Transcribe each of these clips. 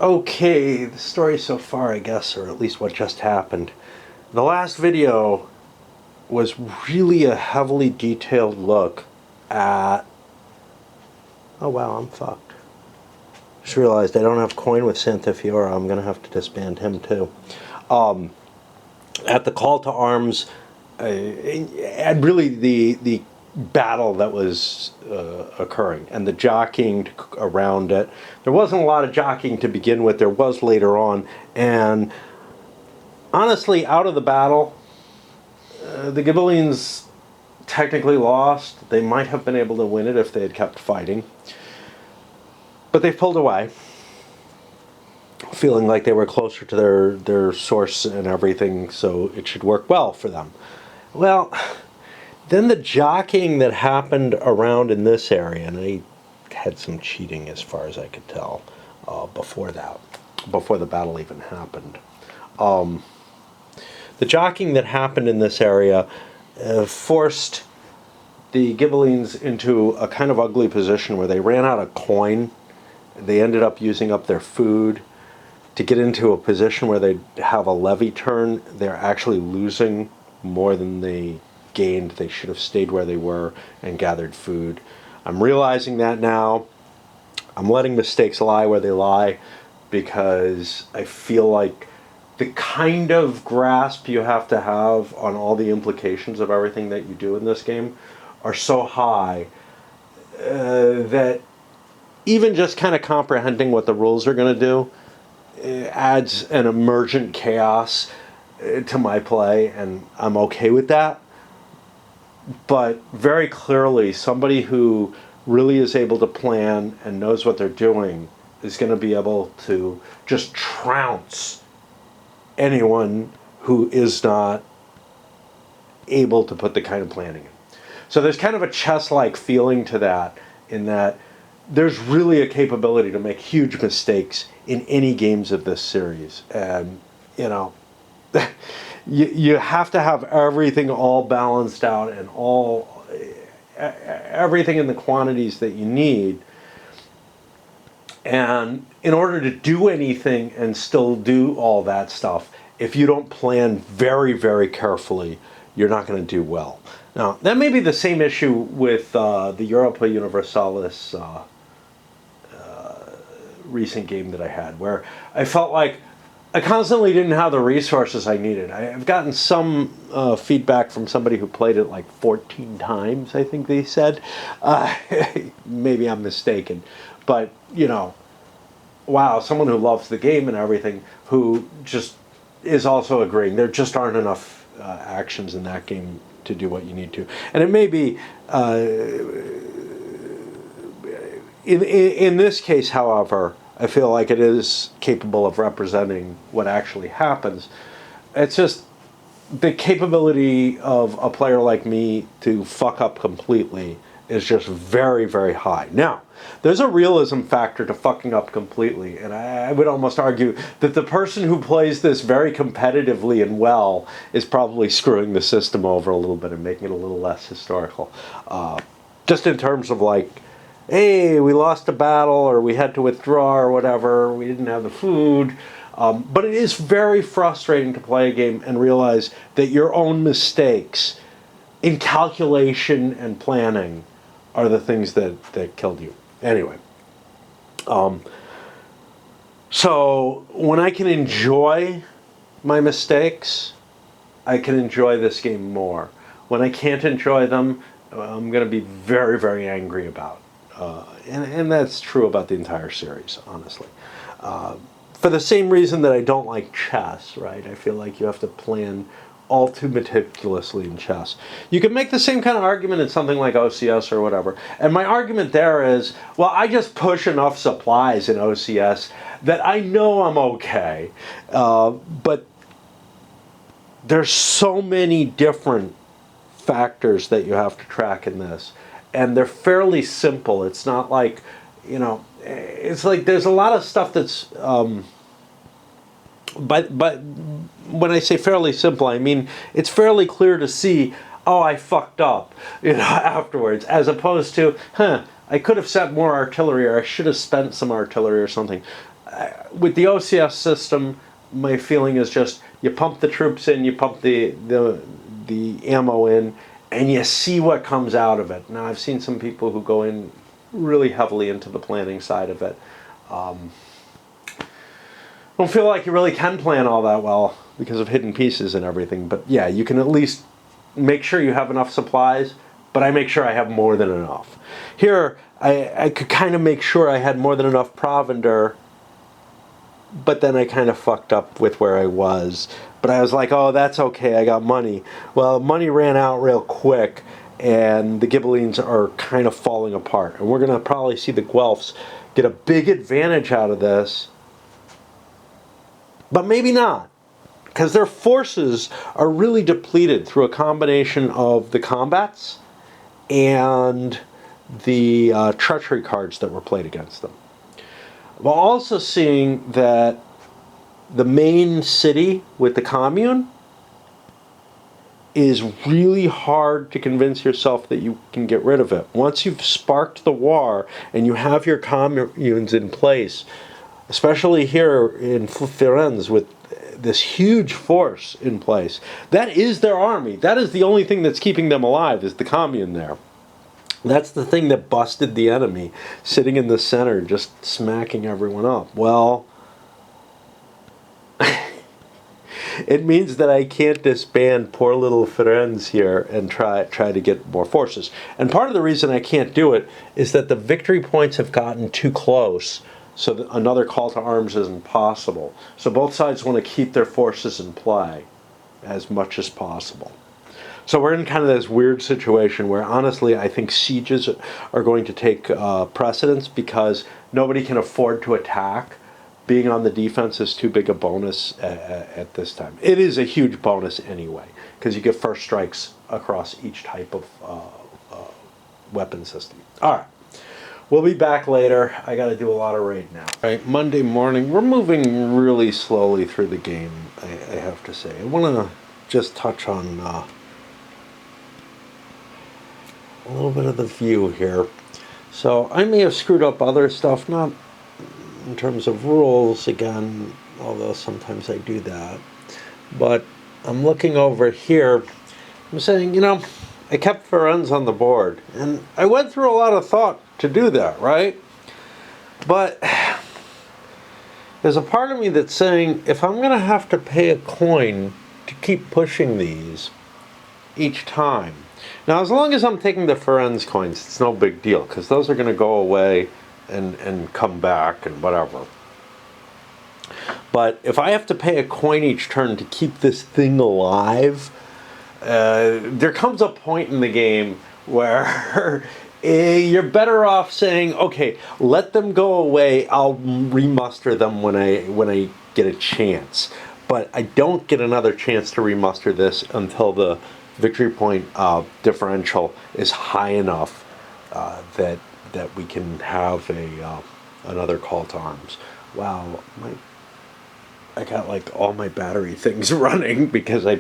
Okay, the story so far, I guess, or at least what just happened. The last video was really a heavily detailed look at... Oh wow, I'm fucked. Just realized I don't have coin with Santa Fiora. I'm going to have to disband him too. At the call to arms, and really the battle that was occurring and the jockeying around it. There wasn't a lot of jockeying to begin with. There was later on, and honestly, out of the battle, the Ghibellines technically lost. They might have been able to win it if they had kept fighting, but they pulled away, feeling like they were closer to their source and everything, so it should work well for them. Well, then the jockeying that happened around in this area, and they had some cheating as far as I could tell before that, before the battle even happened. The jockeying that happened in this area forced the Ghibellines into a kind of ugly position where they ran out of coin. They ended up using up their food to get into a position where they'd have a levy turn. They're actually losing more than they gained. They should have stayed where they were and gathered food. I'm realizing that now. I'm letting mistakes lie where they lie because I feel like the kind of grasp you have to have on all the implications of everything that you do in this game are so high that even just kind of comprehending what the rules are going to do adds an emergent chaos to my play, and I'm okay with that. But very clearly, somebody who really is able to plan and knows what they're doing is going to be able to just trounce anyone who is not able to put the kind of planning in. So there's kind of a chess-like feeling to that, in that there's really a capability to make huge mistakes in any games of this series. And, you know, you have to have everything all balanced out and everything in the quantities that you need. And in order to do anything and still do all that stuff, if you don't plan very, very carefully, you're not going to do well. Now, that may be the same issue with the Europa Universalis recent game that I had, where I felt like I constantly didn't have the resources I needed. I've gotten some feedback from somebody who played it like 14 times, I think they said. Maybe I'm mistaken. But, you know, wow, someone who loves the game and everything, who just is also agreeing there just aren't enough actions in that game to do what you need to. And it may be, in this case, however, I feel like it is capable of representing what actually happens. It's just the capability of a player like me to fuck up completely is just very, very high. Now, there's a realism factor to fucking up completely, and I would almost argue that the person who plays this very competitively and well is probably screwing the system over a little bit and making it a little less historical. Just in terms of like, hey, we lost a battle, or we had to withdraw, or whatever, we didn't have the food. But it is very frustrating to play a game and realize that your own mistakes in calculation and planning are the things that killed you. Anyway, so when I can enjoy my mistakes, I can enjoy this game more. When I can't enjoy them, I'm going to be very, very angry about. And that's true about the entire series, honestly. For the same reason that I don't like chess, right? I feel like you have to plan all too meticulously in chess. You can make the same kind of argument in something like OCS or whatever. And my argument there is, well, I just push enough supplies in OCS that I know I'm okay. But there's so many different factors that you have to track in this. And they're fairly simple. It's not like, you know, it's like there's a lot of stuff that's, but when I say fairly simple, I mean it's fairly clear to see, oh, I fucked up, you know, afterwards, as opposed to, I could have sent more artillery, or I should have spent some artillery or something. with the OCS system, my feeling is just you pump the troops in, you pump the ammo in, and you see what comes out of it. Now, I've seen some people who go in really heavily into the planning side of it. Don't feel like you really can plan all that well because of hidden pieces and everything. But yeah, you can at least make sure you have enough supplies, but I make sure I have more than enough. Here, I could kind of make sure I had more than enough provender, but then I kind of fucked up with where I was. But I was like, oh, that's okay, I got money. Well, money ran out real quick, and the Ghibellines are kind of falling apart. And we're going to probably see the Guelphs get a big advantage out of this, but maybe not, because their forces are really depleted through a combination of the combats and the treachery cards that were played against them. We're also seeing that the main city with the commune is really hard to convince yourself that you can get rid of it. Once you've sparked the war and you have your communes in place, especially here in Firenze with this huge force in place, that is their army. That is the only thing that's keeping them alive, is the commune there. That's the thing that busted the enemy, sitting in the center, just smacking everyone up. Well, it means that I can't disband poor little Firenze here and try to get more forces. And part of the reason I can't do it is that the victory points have gotten too close, so that another call to arms isn't possible. So both sides want to keep their forces in play as much as possible. So we're in kind of this weird situation where, honestly, I think sieges are going to take precedence because nobody can afford to attack. Being on the defense is too big a bonus at this time. It is a huge bonus anyway, because you get first strikes across each type of weapon system. All right. We'll be back later. I got to do a lot of raid now. All right, Monday morning. We're moving really slowly through the game, I have to say. I want to just touch on a little bit of the view here. So I may have screwed up other stuff, not in terms of rules, again, although sometimes I do that. But I'm looking over here. I'm saying, you know, I kept Firenze on the board. And I went through a lot of thought to do that, right? But there's a part of me that's saying, if I'm going to have to pay a coin to keep pushing these each time. Now, as long as I'm taking the Firenze coins, it's no big deal, because those are going to go away and come back and whatever. But if I have to pay a coin each turn to keep this thing alive, there comes a point in the game where you're better off saying, okay, let them go away, I'll remuster them when I get a chance. But I don't get another chance to remuster this until the victory point differential is high enough that we can have another call to arms. Wow, I got like all my battery things running because I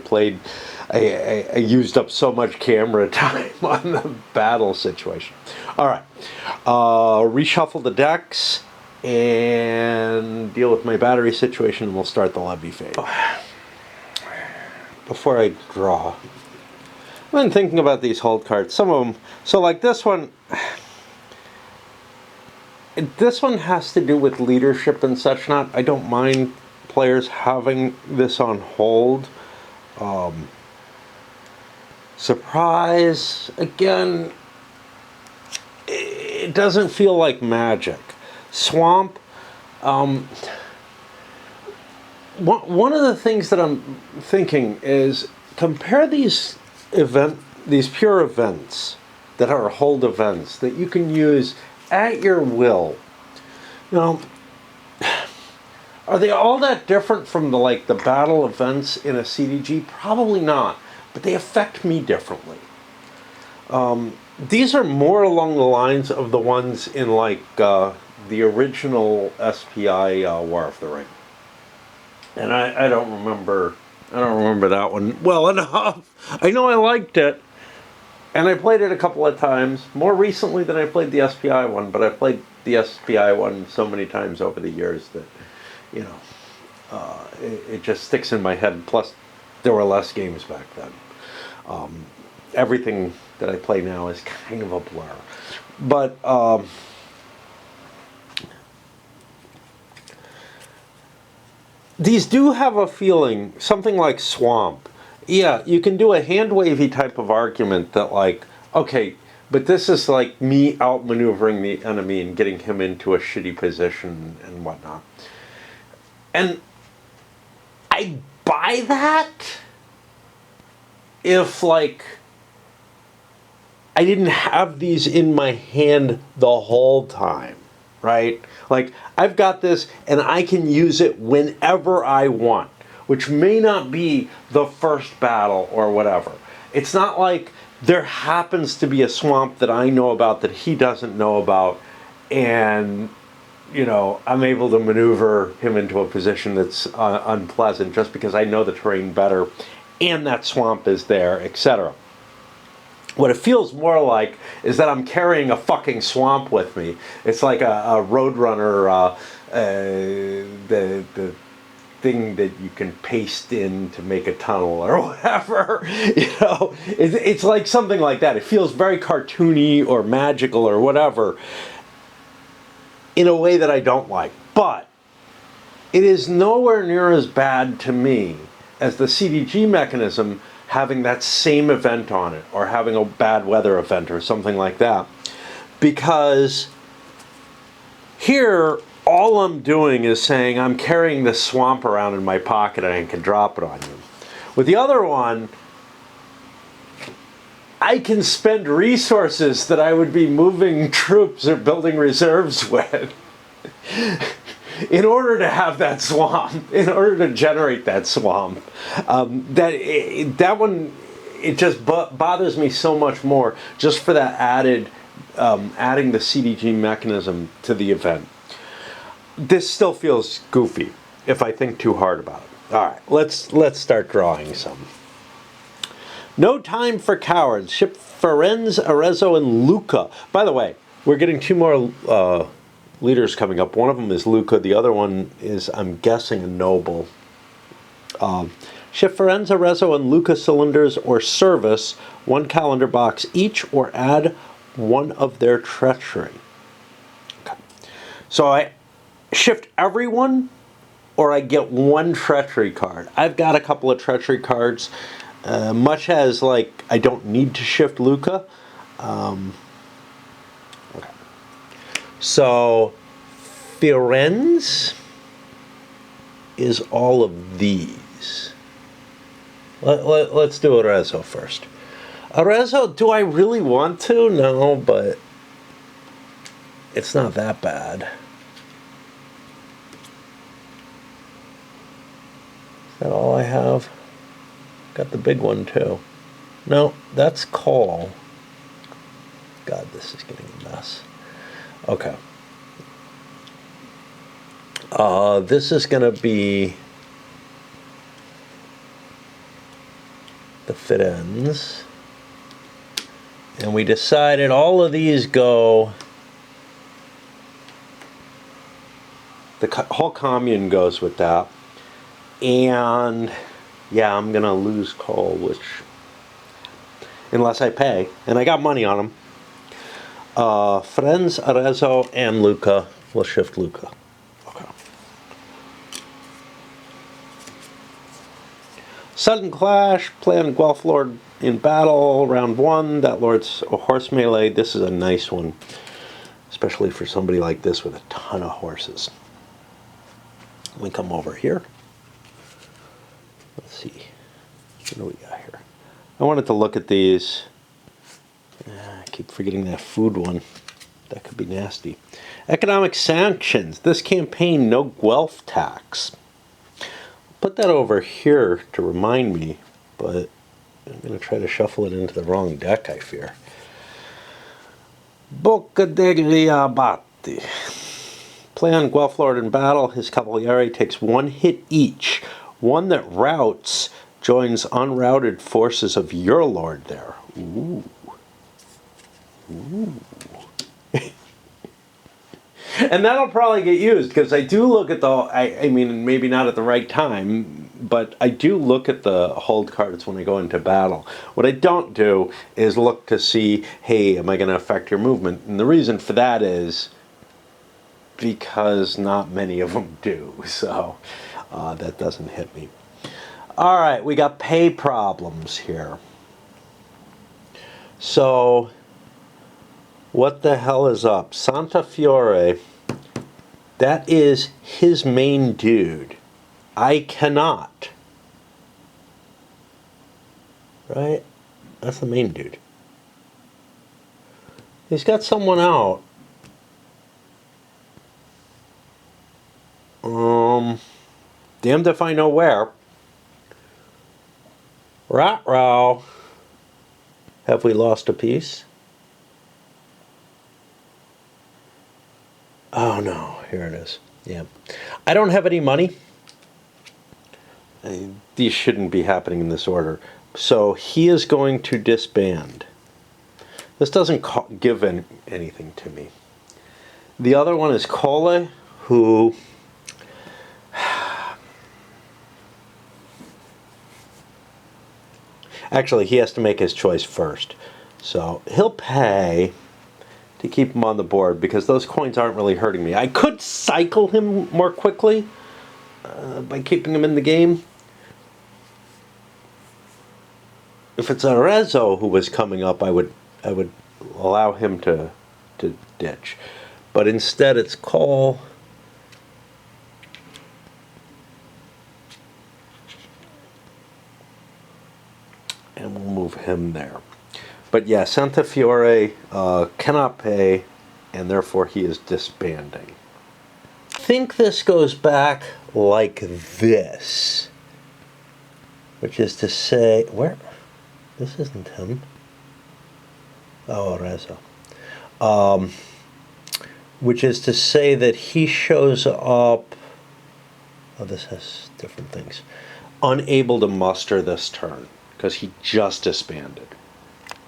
used up so much camera time on the battle situation. All right, reshuffle the decks and deal with my battery situation, and we'll start the levy phase. Before I draw, I've been thinking about these hold cards. Some of them, so like this one. This one has to do with leadership and such. Not, I don't mind players having this on hold. Surprise, again, it doesn't feel like magic. Swamp, one of the things that I'm thinking is compare these pure events that are hold events that you can use at your will. Now, are they all that different from the battle events in a CDG? Probably not, but they affect me differently. These are more along the lines of the ones in the original SPI War of the Ring, and I don't remember that one well enough. I know I liked it. And I played it a couple of times, more recently than I played the SPI one, but I played the SPI one so many times over the years that you know, it just sticks in my head. Plus, there were less games back then. Everything that I play now is kind of a blur. But these do have a feeling, something like Swamp. Yeah, you can do a hand-wavy type of argument that, like, okay, but this is like me outmaneuvering the enemy and getting him into a shitty position and whatnot. And I buy that if, like, I didn't have these in my hand the whole time, right? Like, I've got this and I can use it whenever I want, which may not be the first battle or whatever. It's not like there happens to be a swamp that I know about that he doesn't know about, and, you know, I'm able to maneuver him into a position that's unpleasant just because I know the terrain better and that swamp is there, etc. What it feels more like is that I'm carrying a fucking swamp with me. It's like a Roadrunner, the thing that you can paste in to make a tunnel or whatever. You know, it's like something like that. It feels very cartoony or magical or whatever in a way that I don't like. But it is nowhere near as bad to me as the CDG mechanism having that same event on it, or having a bad weather event or something like that. Because here, all I'm doing is saying I'm carrying this swamp around in my pocket and I can drop it on you. With the other one, I can spend resources that I would be moving troops or building reserves with in order to have that swamp, in order to generate that swamp. That one, it just bothers me so much more just for that added, adding the CDG mechanism to the event. This still feels goofy if I think too hard about it. All right, let's start drawing some. No time for cowards. Ship Ferenz, Arezzo, and Luca. By the way, we're getting two more leaders coming up. One of them is Luca. The other one is, I'm guessing, a noble. Ship Ferenz, Arezzo, and Luca cylinders or service, one calendar box each, or add one of their treachery. Okay. So I shift everyone, or I get one treachery card. I've got a couple of treachery cards, much as, like, I don't need to shift Luca. Okay. So Ferenz is all of these. Let's do Arezzo first. Arezzo, do I really want to? No, but it's not that bad. Is that all I have? Got the big one too. No, that's Call. God, this is getting a mess. Okay. This is going to be the Ferenz. And we decided all of these go, the whole commune goes with that. And yeah, I'm going to lose Cole, which, unless I pay, and I got money on them. Ferenz, Arezzo, and Luca. We'll shift Luca. Okay. Sudden clash, plan Guelph Lord in battle, round 1. That Lord's a horse melee. This is a nice one, especially for somebody like this with a ton of horses. We come over here. Let's see. What do we got here? I wanted to look at these. I keep forgetting that food one. That could be nasty. Economic sanctions. This campaign, no Guelph tax. Put that over here to remind me, but I'm going to try to shuffle it into the wrong deck, I fear. Bocca degli Abati. Play on Guelph Lord in battle. His Cavaliere takes 1 hit each. One that routs joins unrouted forces of your lord there. Ooh. Ooh. And that'll probably get used, because I do look at I mean, maybe not at the right time, but I do look at the hold cards when I go into battle. What I don't do is look to see, hey, am I going to affect your movement? And the reason for that is because not many of them do, so that doesn't hit me. All right, we got pay problems here. So, what the hell is up? Santa Fiore, that is his main dude. I cannot. Right? That's the main dude. He's got someone out. Damned if I know where. Ruh-roh. Have we lost a piece? Oh no, here it is. Yeah. I don't have any money. These shouldn't be happening in this order. So he is going to disband. This doesn't give anything to me. The other one is Cole, who... Actually, he has to make his choice first. So he'll pay to keep him on the board, because those coins aren't really hurting me. I could cycle him more quickly by keeping him in the game. If it's Arezzo who was coming up, I would allow him to ditch. But instead it's Cole. And we'll move him there. But yeah, Santa Fiore cannot pay, and therefore he is disbanding. I think this goes back like this. Which is to say, where? This isn't him. Oh, Arezzo. Which is to say that he shows up, oh, this has different things, unable to muster this turn, because he just disbanded.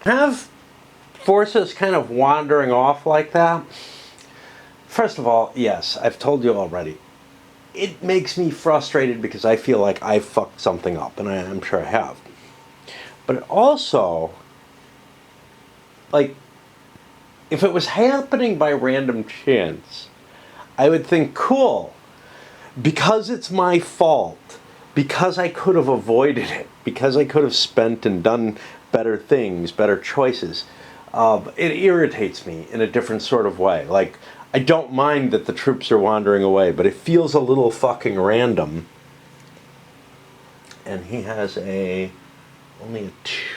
Have forces kind of wandering off like that? First of all, yes, I've told you already. It makes me frustrated because I feel like I fucked something up, and I'm sure I have. But also, like, if it was happening by random chance, I would think, cool, because it's my fault, because I could have avoided it, because I could have spent and done better things, better choices, it irritates me in a different sort of way. Like, I don't mind that the troops are wandering away, but it feels a little fucking random. And he has only a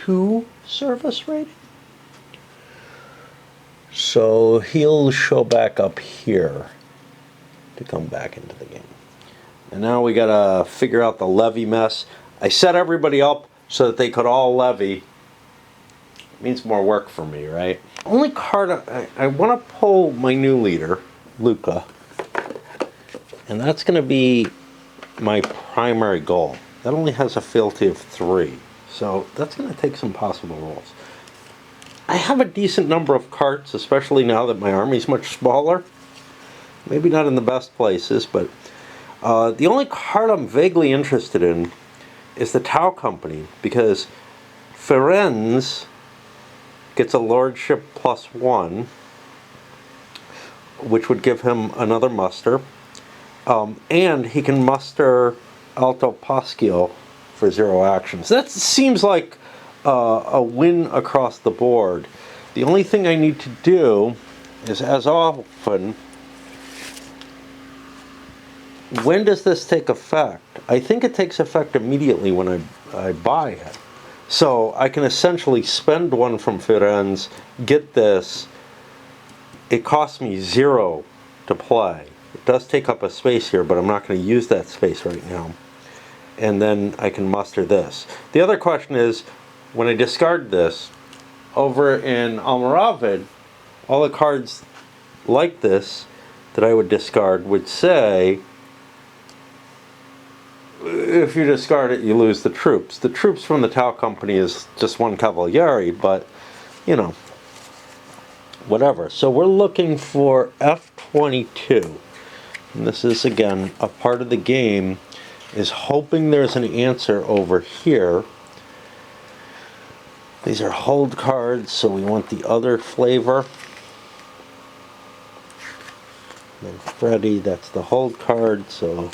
2 service rating. So he'll show back up here to come back into the game. And now we gotta figure out the levy mess. I set everybody up so that they could all levy. It means more work for me, right? Only card I want to pull my new leader, Luca, and that's going to be my primary goal. That only has a fealty of 3, so that's going to take some possible rolls. I have a decent number of carts, especially now that my army's much smaller. Maybe not in the best places, but the only card I'm vaguely interested in is the Tau Company, because Firenze gets a lordship +1, which would give him another muster, and he can muster Alto Pasquio for 0 actions. That seems like a win across the board. The only thing I need to do is, as often, when does this take effect? I think it takes effect immediately when I buy it. So I can essentially spend 1 from Firenze, get this. It costs me 0 to play. It does take up a space here, but I'm not going to use that space right now. And then I can muster this. The other question is, when I discard this, over in Almoravid, all the cards like this that I would discard would say, if you discard it, you lose the troops. The troops from the Tau Company is just 1 Cavalieri, but, you know, whatever. So we're looking for F22. And this is, again, a part of the game, is hoping there's an answer over here. These are hold cards, so we want the other flavor. And Freddy, that's the hold card, so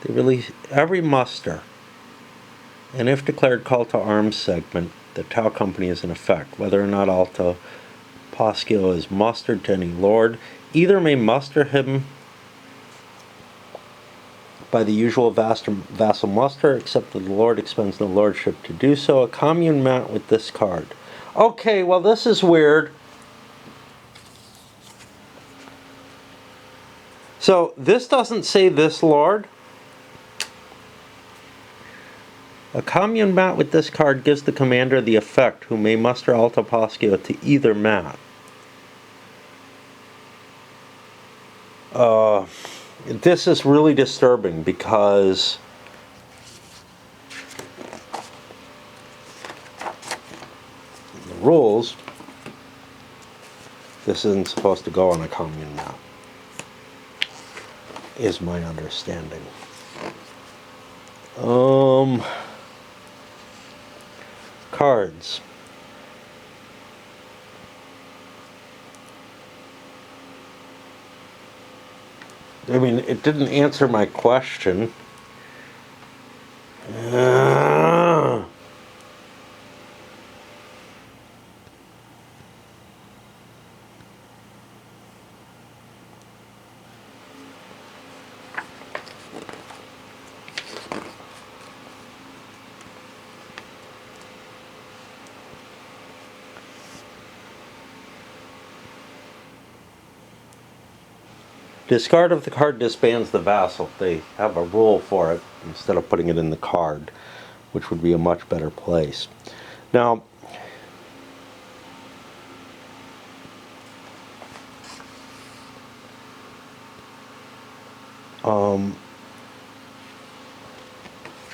they release every muster, and if declared call to arms segment, the Tau Company is in effect. Whether or not Alta Poscio is mustered to any lord, either may muster him by the usual vassal muster, except that the lord expends no lordship to do so. A commune mat with this card. Okay, well this is weird. So this doesn't say this lord. A commune mat with this card gives the commander the effect, who may muster Alta Poscio to either mat. This is really disturbing because the rules, this isn't supposed to go on a commune mat, is my understanding. Cards. I mean, it didn't answer my question. Discard of the card disbands the vassal. They have a rule for it instead of putting it in the card, which would be a much better place. Now,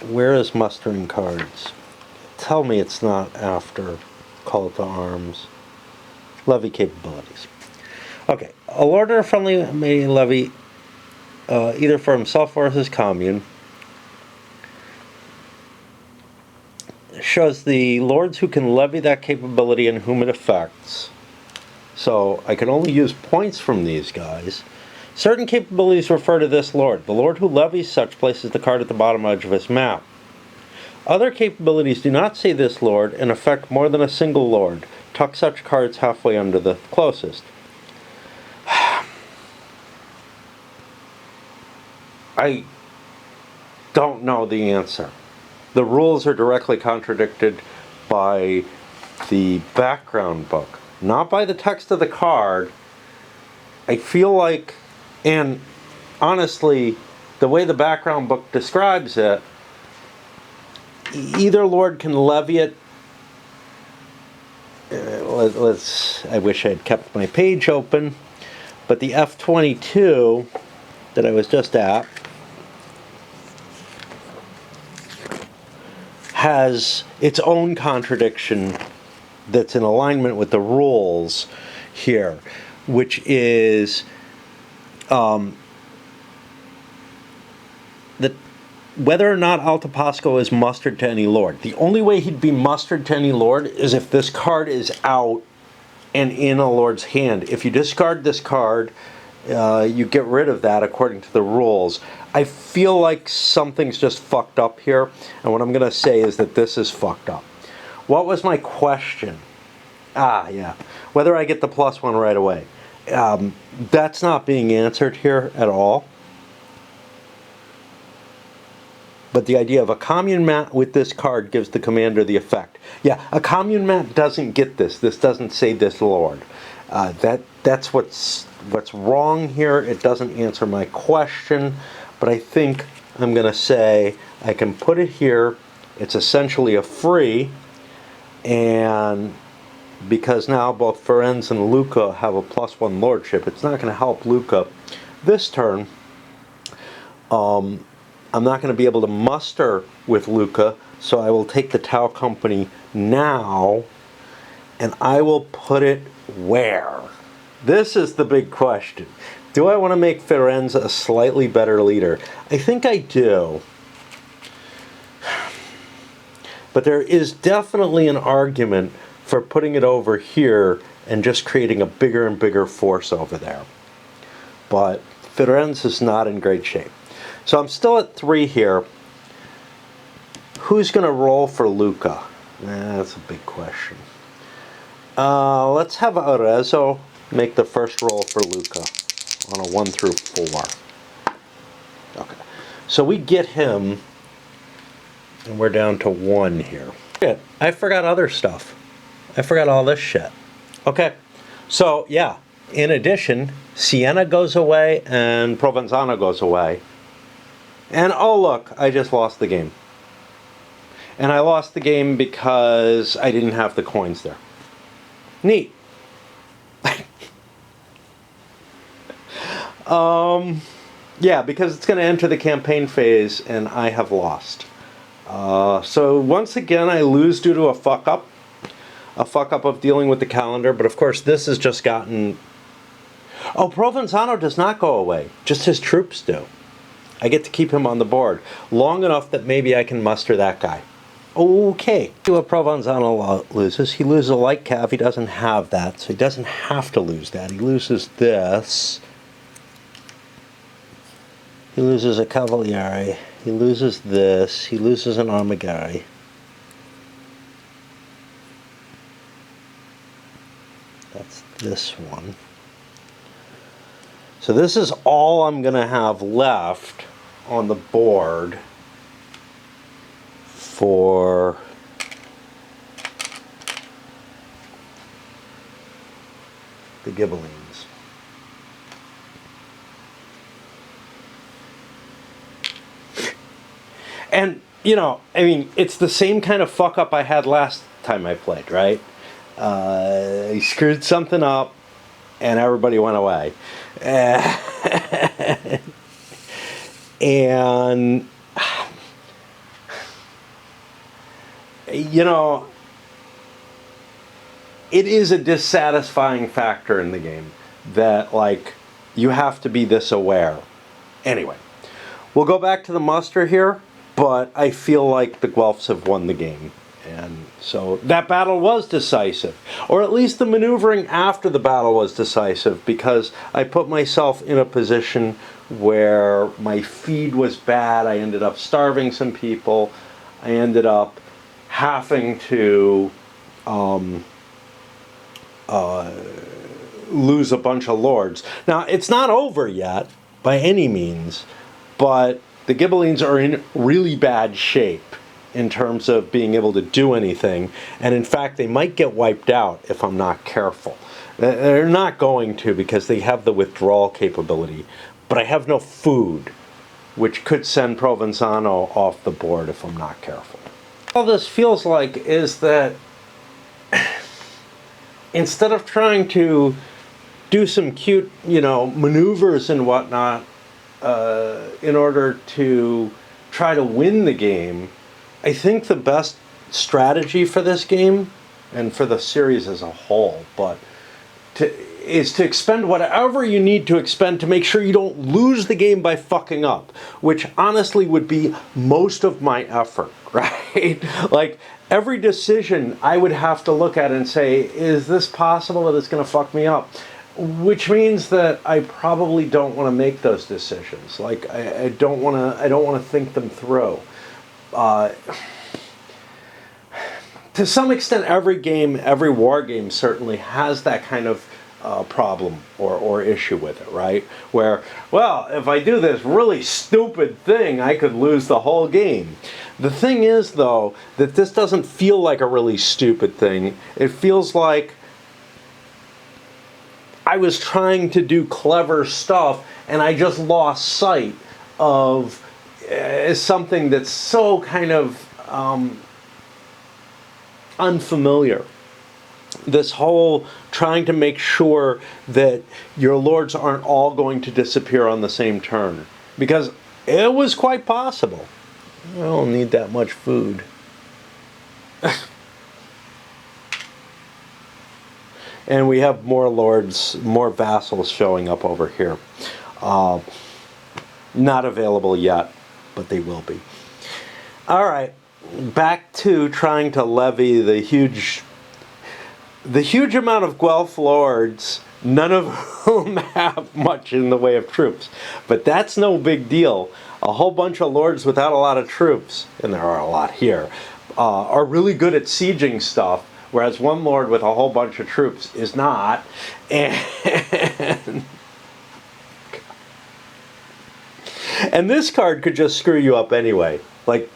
where is mustering cards? Tell me it's not after call to arms. Levy capabilities. Okay, a lord or a friendly may levy either for himself or his commune. Shows the lords who can levy that capability and whom it affects. So I can only use points from these guys. Certain capabilities refer to this lord. The lord who levies such places the card at the bottom edge of his map. Other capabilities do not say this lord and affect more than a single lord. Tuck such cards halfway under the closest. I don't know the answer. The rules are directly contradicted by the background book, not by the text of the card. I feel like, and honestly, the way the background book describes it, either lord can levy it. I wish I had kept my page open, but the F22 that I was just at has its own contradiction that's in alignment with the rules here, which is that whether or not Alta Poscio is mustered to any lord. The only way he'd be mustered to any lord is if this card is out and in a lord's hand. If you discard this card, you get rid of that according to the rules. I feel like something's just fucked up here, and what I'm going to say is that this is fucked up. What was my question? Yeah. Whether I get the +1 right away. That's not being answered here at all. But the idea of a commune mat with this card gives the commander the effect. Yeah, a commune mat doesn't get this. This doesn't say this lord. That's what's wrong here. It doesn't answer my question, but I think I'm going to say I can put it here. It's essentially a free, and because now both Ferenz and Luca have a +1 lordship, it's not going to help Luca this turn. I'm not going to be able to muster with Luca, so I will take the Tau Company now, and I will put it where? This is the big question. Do I want to make Firenze a slightly better leader? I think I do. But there is definitely an argument for putting it over here and just creating a bigger and bigger force over there. But Firenze is not in great shape. So I'm still at 3 here. Who's going to roll for Luca? That's a big question. Let's have Arezzo make the first roll for Luca on a 1 through 4. Okay. So we get him, and we're down to 1 here. Shit, I forgot other stuff. I forgot all this shit. Okay. So, yeah. In addition, Siena goes away and Provenzano goes away. And oh look, I just lost the game. And I lost the game because I didn't have the coins there. Neat. Yeah, because it's going to enter the campaign phase and I have lost. So once again, I lose due to a fuck up. A fuck up of dealing with the calendar, but of course this has just gotten... Oh, Provenzano does not go away. Just his troops do. I get to keep him on the board long enough that maybe I can muster that guy. Okay. See what Provenzano loses. He loses a light cav. He doesn't have that, so he doesn't have to lose that. He loses this. He loses a Cavaliere. He loses this. He loses an Armigari. That's this one. So this is all I'm going to have left on the board for the Ghibellines. And, you know, I mean, it's the same kind of fuck up I had last time I played, right? I screwed something up and everybody went away. And, you know, it is a dissatisfying factor in the game that, like, you have to be this aware. Anyway, we'll go back to the muster here, but I feel like the Guelphs have won the game. And so that battle was decisive, or at least the maneuvering after the battle was decisive, because I put myself in a position where my feed was bad. I ended up starving some people. I ended up having to lose a bunch of lords. Now, it's not over yet by any means, but the Ghibellines are in really bad shape in terms of being able to do anything, and in fact they might get wiped out if I'm not careful. They're not going to, because they have the withdrawal capability, but I have no food, which could send Provenzano off the board if I'm not careful. All this feels like is that instead of trying to do some cute, you know, maneuvers and whatnot in order to try to win the game, I think the best strategy for this game, and for the series as a whole, is to expend whatever you need to expend to make sure you don't lose the game by fucking up, which honestly would be most of my effort, right? Like, every decision I would have to look at and say, is this possible that it's going to fuck me up? Which means that I probably don't want to make those decisions. Like, I don't want to think them through. To some extent, every game, every war game certainly has that kind of problem or issue with it, right? Where, well, if I do this really stupid thing, I could lose the whole game. The thing is, though, that this doesn't feel like a really stupid thing. It feels like I was trying to do clever stuff and I just lost sight of something that's so kind of unfamiliar. This whole trying to make sure that your lords aren't all going to disappear on the same turn. Because It was quite possible. I don't need that much food. And we have more lords, more vassals showing up over here. Not available yet, but they will be. All right, back to trying to levy the huge amount of Guelph lords, none of whom have much in the way of troops. But that's no big deal. A whole bunch of lords without a lot of troops, and there are a lot here, are really good at sieging stuff, whereas one lord with a whole bunch of troops is not. And this card could just screw you up anyway. Like,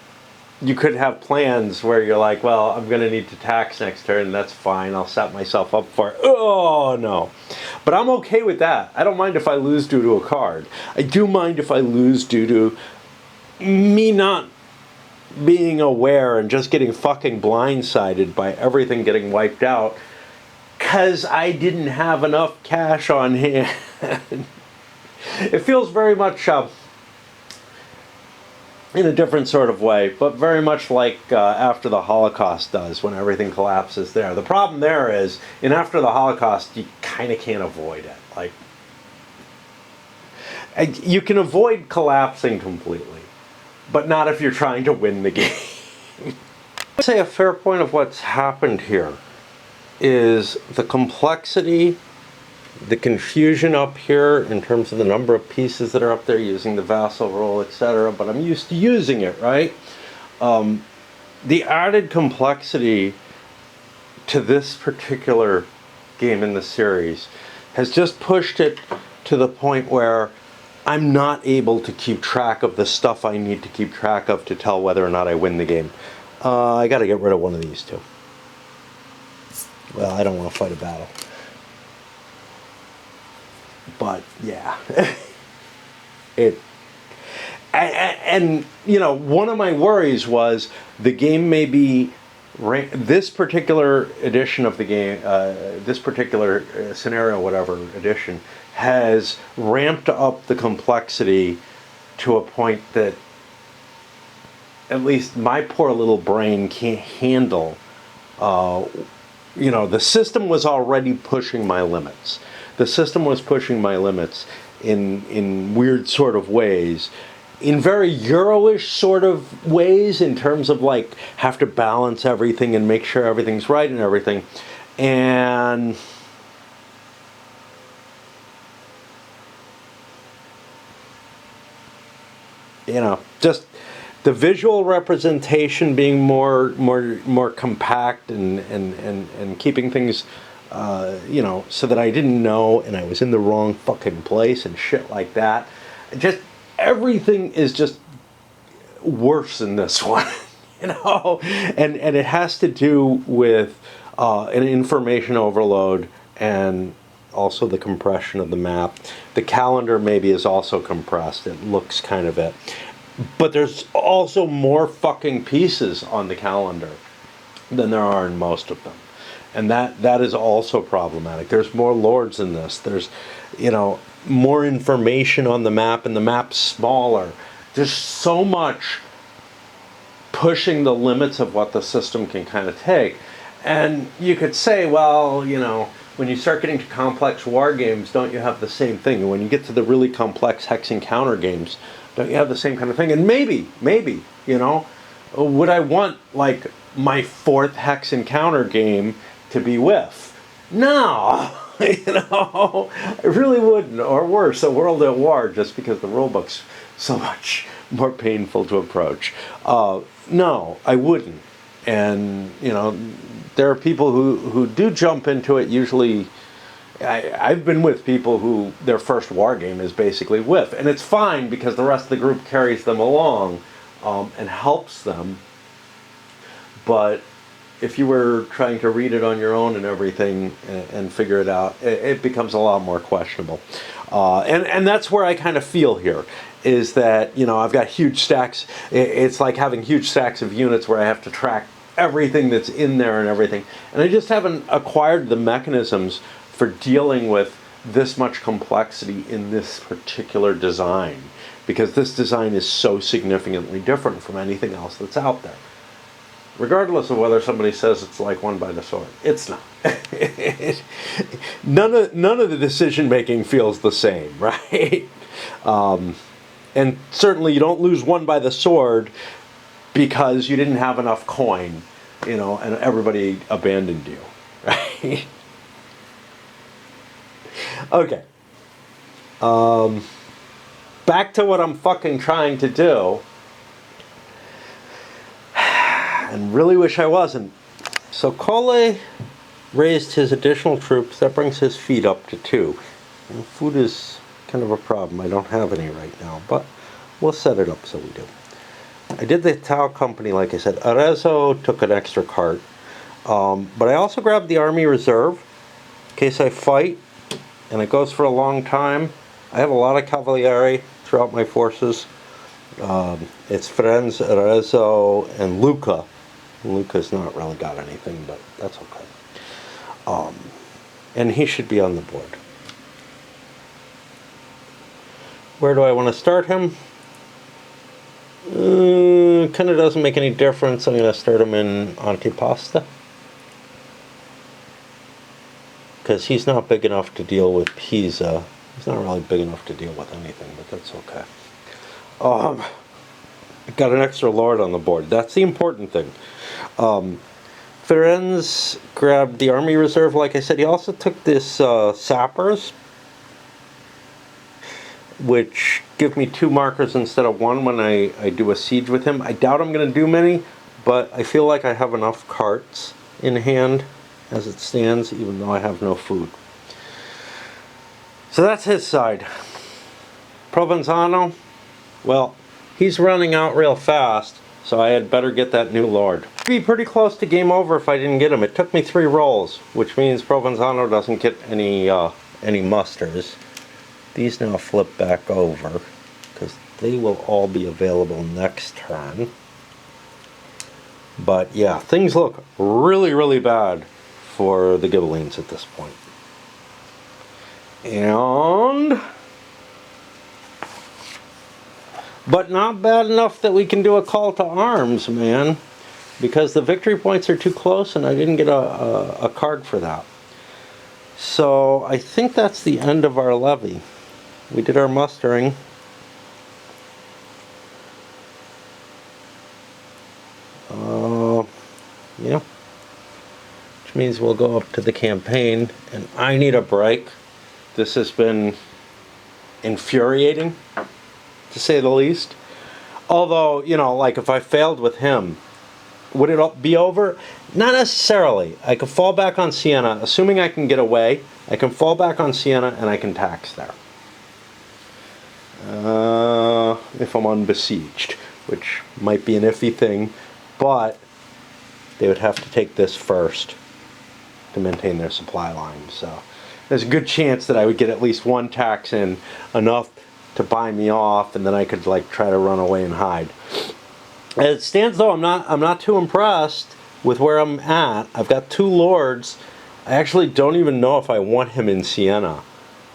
you could have plans where you're like, well, I'm going to need to tax next turn, that's fine, I'll set myself up for it. Oh, no. But I'm okay with that. I don't mind if I lose due to a card. I do mind if I lose due to me not being aware and just getting fucking blindsided by everything getting wiped out because I didn't have enough cash on hand. It feels very much in a different sort of way, but very much like After the Holocaust does when everything collapses there. The problem there is, in After the Holocaust, you kind of can't avoid it. Like, you can avoid collapsing completely, but not if you're trying to win the game. I'd say a fair point of what's happened here is the complexity, the confusion up here in terms of the number of pieces that are up there using the vassal roll, etc. But I'm used to using it, right? The added complexity to this particular game in the series has just pushed it to the point where I'm not able to keep track of the stuff I need to keep track of to tell whether or not I win the game. I got to get rid of one of these two. Well, I don't want to fight a battle. But yeah, and you know, one of my worries was the game may be this particular edition of the game, this particular scenario, whatever edition, has ramped up the complexity to a point that at least my poor little brain can't handle. You know, the system was already pushing my limits. The system was pushing my limits in weird sort of ways, in very Euro-ish sort of ways, in terms of like have to balance everything and make sure everything's right and everything. And you know, just the visual representation being more compact and keeping things you know, so that I didn't know and I was in the wrong fucking place and shit like that. Just everything is just worse in this one, you know, and it has to do with an information overload and also the compression of the map. The calendar maybe is also compressed. It looks kind of it. But there's also more fucking pieces on the calendar than there are in most of them. And that is also problematic. There's more lords in this. There's, you know, more information on the map, and the map's smaller. There's so much pushing the limits of what the system can kind of take. And you could say, well, you know, when you start getting to complex war games, don't you have the same thing? And when you get to the really complex hex encounter games, don't you have the same kind of thing? And maybe, you know, would I want, like, my fourth hex encounter game to be with? No, you know, I really wouldn't. Or worse, a World at War, just because the rulebook's so much more painful to approach. No, I wouldn't. And, you know, there are people who do jump into it. Usually, I've been with people who their first war game is basically with. And it's fine because the rest of the group carries them along and helps them. But if you were trying to read it on your own and everything and figure it out, it becomes a lot more questionable. And that's where I kind of feel here, is that, you know, I've got huge stacks. It's like having huge stacks of units where I have to track everything that's in there and everything. And I just haven't acquired the mechanisms for dealing with this much complexity in this particular design. because this design is so significantly different from anything else that's out there. Regardless of whether somebody says it's like one by the sword, it's not. none of the decision making feels the same, right? And certainly you don't lose one by the sword because you didn't have enough coin, and everybody abandoned you, right? Okay. Back to what I'm fucking trying to do. And really wish I wasn't. So Kole raised his additional troops. That brings his feed up to 2. And food is kind of a problem. I don't have any right now, but we'll set it up so we do. I did the Tau company, like I said. Arezzo took an extra cart. But I also grabbed the army reserve in case I fight, and it goes for a long time. I have a lot of cavalieri throughout my forces. It's Firenze, Arezzo, and Lucca. Lucca's not really got anything, but that's okay. And he should be on the board. Where do I want to start him? Kind of doesn't make any difference. I'm going to start him in Antipasta, because he's not big enough to deal with Pisa. He's not really big enough to deal with anything, but that's okay. I got an extra lord on the board. That's the important thing. Firenze grabbed the army reserve, like I said. He also took this sappers, which give me 2 markers instead of 1 when I do a siege with him. I doubt I'm going to do many, but I feel like I have enough carts in hand as it stands, even though I have no food. So that's his side. Provenzano, well, he's running out real fast, so I had better get that new lord. It'd be pretty close to game over if I didn't get him. It took me 3 rolls, which means Provenzano doesn't get any musters. These now flip back over, because they will all be available next turn. But yeah, things look really, really bad for the Ghibellines at this point. But not bad enough that we can do a call to arms, man. Because the victory points are too close and I didn't get a card for that. So I think that's the end of our levy. We did our mustering. Yeah. Which means we'll go up to the campaign, and I need a break. This has been infuriating, to say the least. Although, like if I failed with him, would it be over? Not necessarily. I could fall back on Siena, assuming I can get away. I can fall back on Siena and I can tax there. If I'm unbesieged, which might be an iffy thing, but they would have to take this first to maintain their supply line. So there's a good chance that I would get at least 1 tax in, enough to buy me off, and then I could try to run away and hide. As it stands, though, I'm not too impressed with where I'm at. I've got 2 lords. I actually don't even know if I want him in Siena,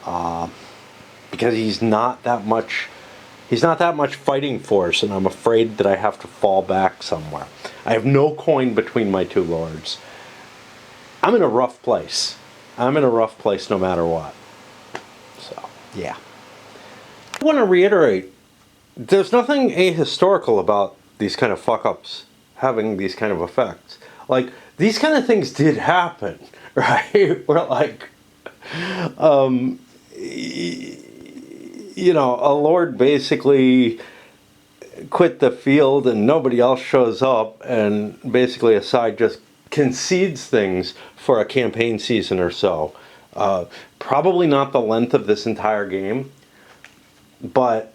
because he's not that much fighting force, and I'm afraid that I have to fall back somewhere. I have no coin between my 2 lords. I'm in a rough place. I'm in a rough place no matter what. So, yeah. I want to reiterate, there's nothing ahistorical about these kind of fuck-ups having these kind of effects. These kind of things did happen, right? Where, a lord basically quit the field and nobody else shows up, and basically a side just concedes things for a campaign season or so. Probably not the length of this entire game, but,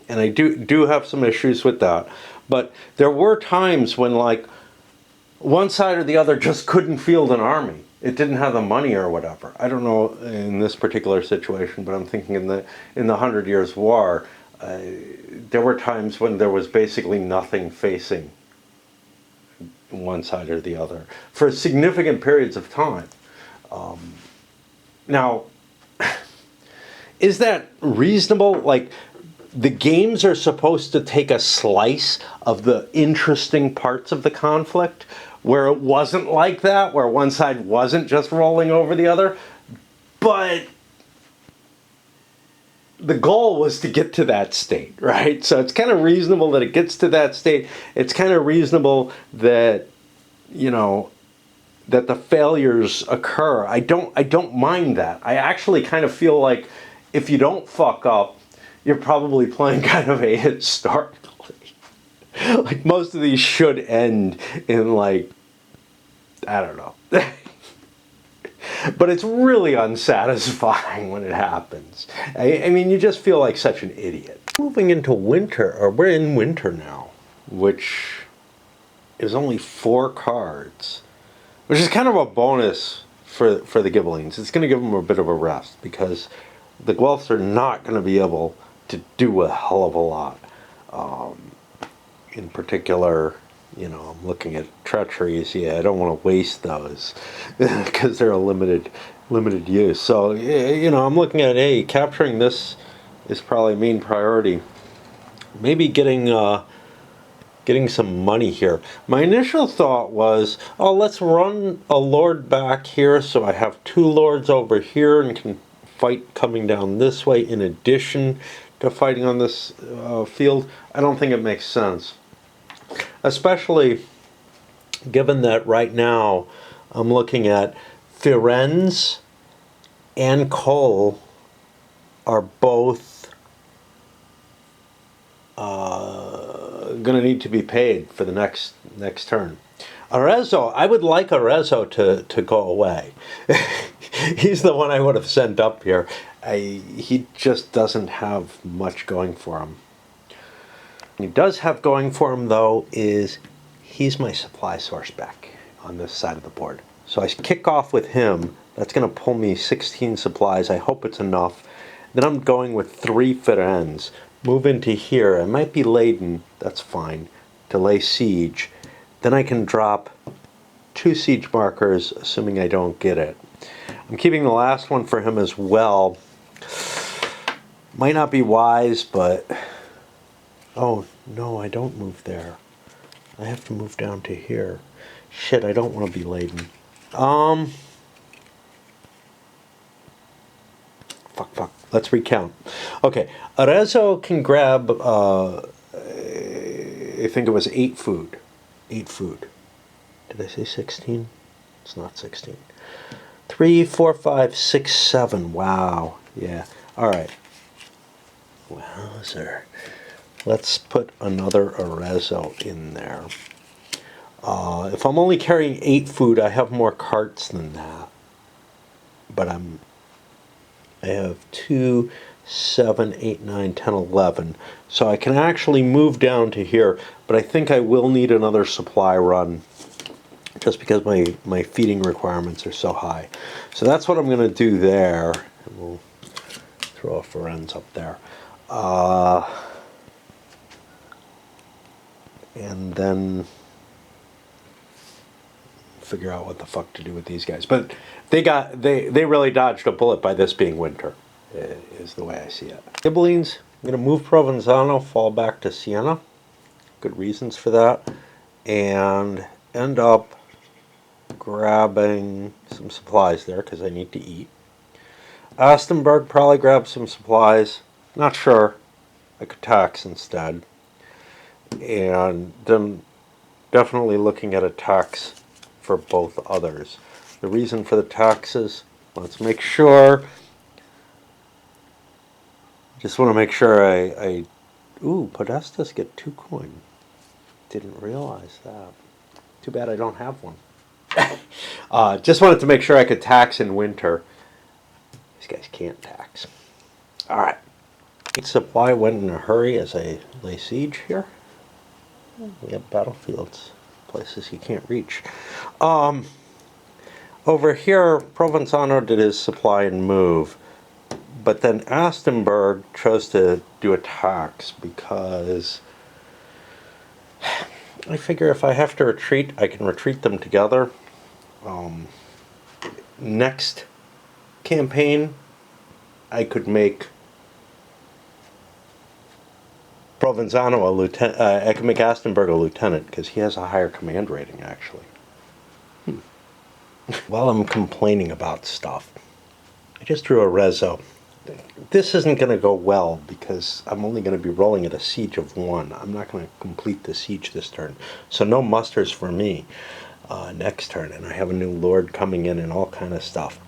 and I do have some issues with that, but there were times when one side or the other just couldn't field an army. It didn't have the money or whatever. I don't know in this particular situation, but I'm thinking in the 100 Years' War, there were times when there was basically nothing facing one side or the other for significant periods of time. Now, is that reasonable? Like, the games are supposed to take a slice of the interesting parts of the conflict, where it wasn't like that, where one side wasn't just rolling over the other. But the goal was to get to that state, right? So it's kind of reasonable that it gets to that state. It's kind of reasonable that, you know, that the failures occur. I don't mind that. I actually kind of feel like if you don't fuck up, you're probably playing kind of a historically. Like, most of these should end in, like, I don't know. But it's really unsatisfying when it happens. I mean, you just feel like such an idiot. Moving into winter, or we're in winter now, which is only 4 cards, which is kind of a bonus for the Ghibellines. It's going to give them a bit of a rest, because the Guelphs are not going to be able to do a hell of a lot. In particular, you know, I'm looking at treacheries. Yeah, I don't want to waste those because they're a limited use. So, you know, I'm looking at, hey, capturing this is probably main priority. Maybe getting some money here. My initial thought was, oh, let's run a lord back here so I have 2 lords over here and can fight coming down this way in addition to fighting on this field. I don't think it makes sense. Especially given that right now I'm looking at Firenze and Cole are both going to need to be paid for the next turn. Arezzo, I would like Arezzo to go away. He's the one I would have sent up here. He just doesn't have much going for him. What he does have going for him, though, is he's my supply source back on this side of the board. So I kick off with him. That's going to pull me 16 supplies. I hope it's enough. Then I'm going with 3 Firenze. Move into here. I might be laden. That's fine. To lay siege. Then I can drop 2 siege markers, assuming I don't get it. I'm keeping the last one for him as well. Might not be wise, but... Oh, no, I don't move there. I have to move down to here. Shit, I don't want to be laden. Fuck. Let's recount. Okay, Arezzo can grab, I think it was 8 food. 8 food. Did I say 16? It's not 16. 3, 4, 5, 6, 7. Wow. Yeah. All right. Wowzer. Let's put another Arezzo in there. If I'm only carrying 8 food, I have more carts than that. But I have 2, 7, 8, 9, 10, 11. So I can actually move down to here, but I think I will need another supply run just because my feeding requirements are so high. So that's what I'm going to do there. And we'll throw a Firenze up there. And then figure out what the fuck to do with these guys. But they really dodged a bullet by this being winter, is the way I see it. Ghibellines, I'm going to move Provenzano, fall back to Siena. Good reasons for that. And end up grabbing some supplies there because I need to eat. Astenberg probably grab some supplies. Not sure. I could tax instead. And then definitely looking at a tax for both others. The reason for the taxes, let's make sure. Just want to make sure ooh, Podestas get 2 coin. Didn't realize that. Too bad I don't have one. Just wanted to make sure I could tax in winter. These guys can't tax. All right. Supply went in a hurry as I lay siege here. We have battlefields, places you can't reach. Over here, Provenzano did his supply and move, but then Astenberg chose to do a tax because I figure if I have to retreat, I can retreat them together. Next campaign, I could make Provenzano a lieutenant. I could make Astenberg a lieutenant because he has a higher command rating, actually. While I'm complaining about stuff, I just drew a reso. This isn't going to go well because I'm only going to be rolling at a siege of 1. I'm not going to complete the siege this turn. So no musters for me next turn. And I have a new lord coming in and all kind of stuff.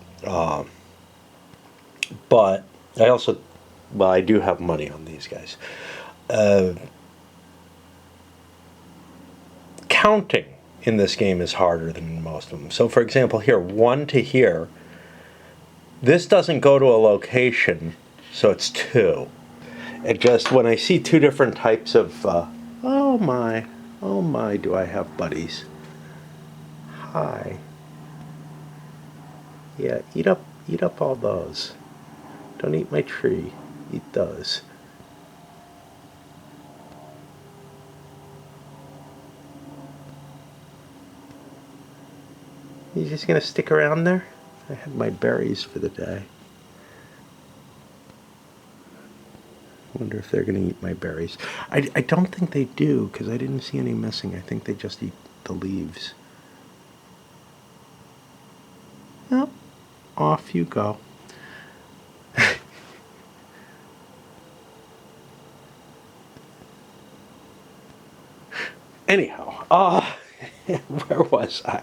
But I also, well, I do have money on these guys. Counting in this game is harder than in most of them. So for example here, 1 to here. This doesn't go to a location, so it's 2. It just, when I see 2 different types of, oh my, do I have buddies. Hi. Yeah, eat up all those. Don't eat my tree, eat those. You just gonna stick around there? I had my berries for the day. Wonder if they're going to eat my berries. I don't think they do, because I didn't see any missing. I think they just eat the leaves. Well, off you go. Anyhow, where was I?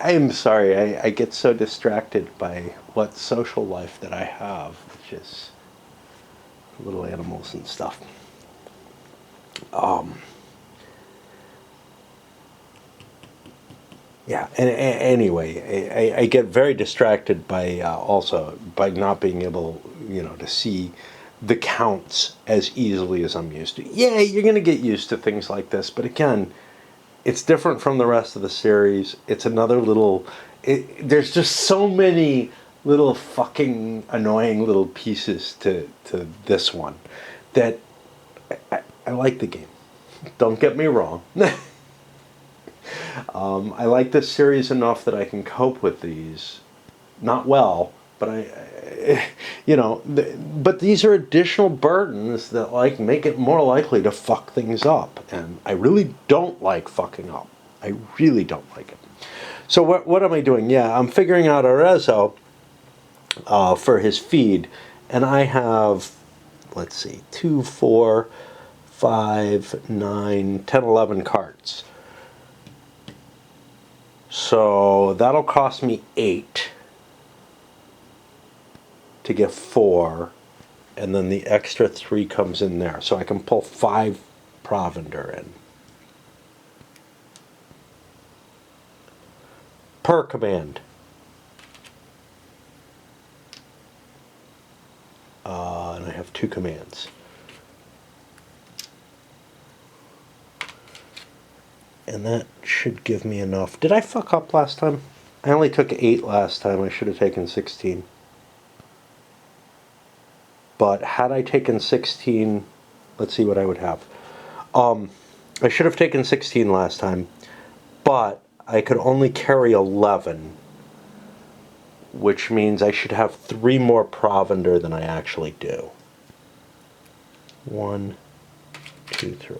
I'm sorry, I get so distracted by what social life that I have, which is little animals and stuff. Yeah, and anyway, I get very distracted by also by not being able, to see the counts as easily as I'm used to. Yeah, you're going to get used to things like this, but again, it's different from the rest of the series. It's another little. There's just so many little fucking annoying little pieces to this one that I like the game. Don't get me wrong. I like this series enough that I can cope with these. Not well, but but these are additional burdens that make it more likely to fuck things up, and I really don't like fucking up. I really don't like it. So what am I doing? Yeah, I'm figuring out Arezzo for his feed, and I have, let's see, 2, 4, 5, 9, 10, 11 carts. So that'll cost me 8 to get 4, and then the extra 3 comes in there. So I can pull 5 provender in. Per command. And I have 2 commands. And that should give me enough. Did I fuck up last time? I only took 8 last time. I should have taken 16. But had I taken 16, let's see what I would have. I should have taken 16 last time, but I could only carry 11, which means I should have 3 more provender than I actually do. 1, 2, 3.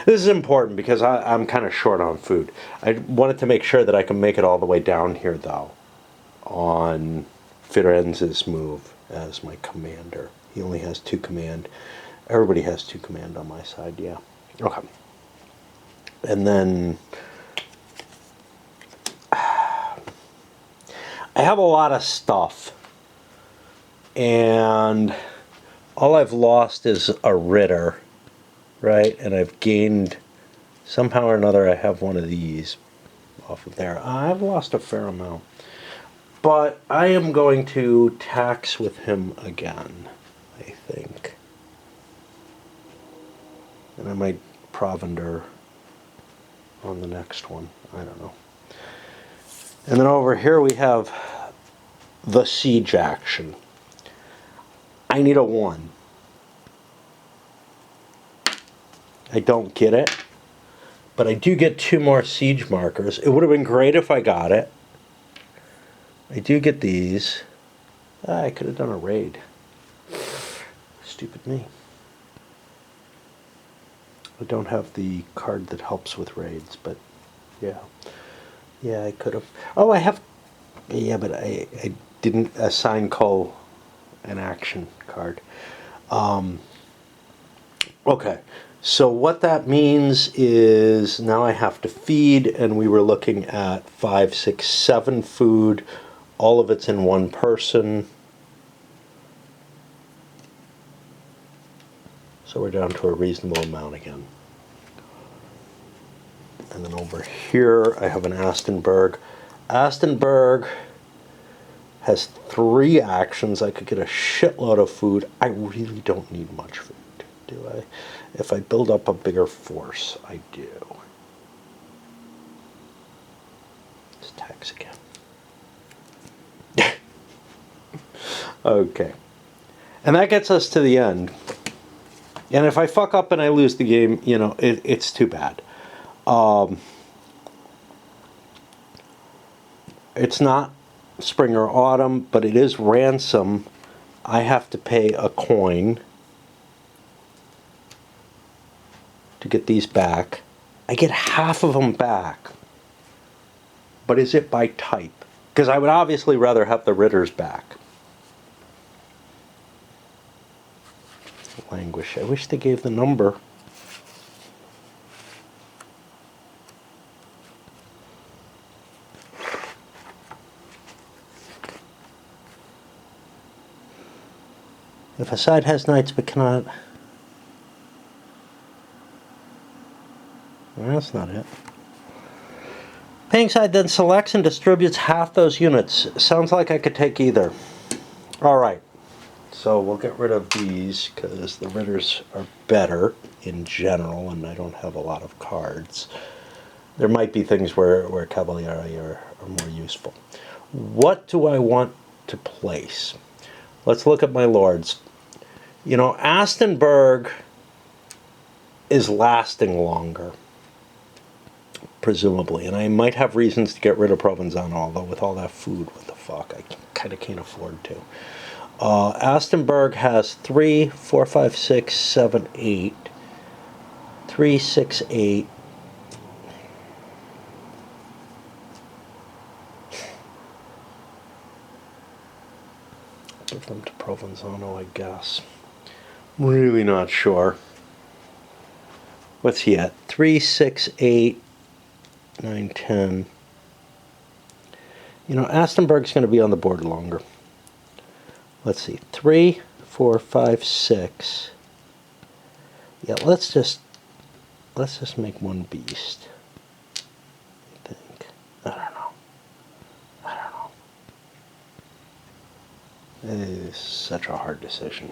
This is important because I'm kind of short on food. I wanted to make sure that I can make it all the way down here, though, on Firenze's move as my commander. He only has 2 command. Everybody has 2 command on my side, yeah. Okay. And then I have a lot of stuff, and all I've lost is a Ritter, right? And I've gained, somehow or another, I have one of these off of there. I've lost a fair amount. But I am going to tax with him again, I think. And I might provender on the next one. I don't know. And then over here we have the siege action. I need a 1. I don't get it, but I do get 2 more siege markers. It would have been great if I got it. I do get these. I could have done a raid. Stupid me. I don't have the card that helps with raids, but yeah. Yeah, I could have. Oh, I have. Yeah, but I didn't assign Cole an action card. Okay, so what that means is now I have to feed, and we were looking at 5, 6, 7 food. All of it's in one person. So we're down to a reasonable amount again. And then over here I have an Astonberg. Astonberg has 3 actions. I could get a shitload of food. I really don't need much food, do I? If I build up a bigger force, I do. Let's tax again. Okay. And that gets us to the end. And if I fuck up and I lose the game, you know, it's too bad. It's not spring or autumn, but it is ransom. I have to pay a coin to get these back. I get half of them back. But is it by type? Because I would obviously rather have the Ritters back. Languish. I wish they gave the number. If a side has knights but cannot... Well, that's not it. Paying side then selects and distributes half those units. Sounds like I could take either. Alright. So we'll get rid of these because the Ritters are better in general and I don't have a lot of cards. There might be things where Cavalieri are more useful. What do I want to place? Let's look at my lords. You know, Astonberg is lasting longer, presumably, and I might have reasons to get rid of Provenzano, although with all that food, what the fuck, I kind of can't afford to. Astonberg has 3, 4, 5, 6, 7, 8. 3, 6, 8. Give them to Provenzano, I guess. Really not sure. What's he at? 3, 6, 8, 9, 10. You know, Astonberg's going to be on the board longer. Let's see. 3, 4, 5, 6. Yeah, let's just make one beast. I think. I don't know. It is such a hard decision.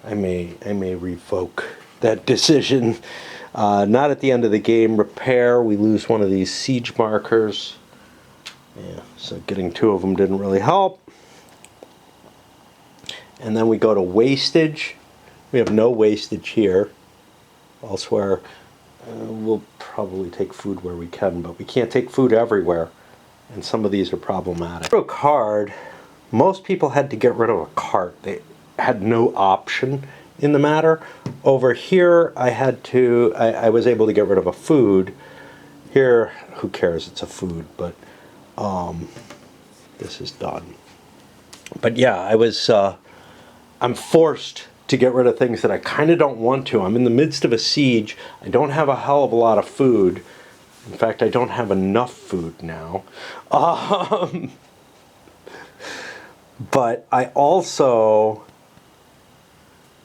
I may revoke that decision. Not at the end of the game. Repair. We lose one of these siege markers. Yeah, so getting 2 of them didn't really help. And then we go to wastage. We have no wastage here. Elsewhere, we'll probably take food where we can, but we can't take food everywhere. And some of these are problematic. A card. Most people had to get rid of a cart. They had no option in the matter. Over here, I was able to get rid of a food. Here, who cares? It's a food, but this is done. But yeah, I'm forced to get rid of things that I kind of don't want to. I'm in the midst of a siege. I don't have a hell of a lot of food. In fact, I don't have enough food now. But I also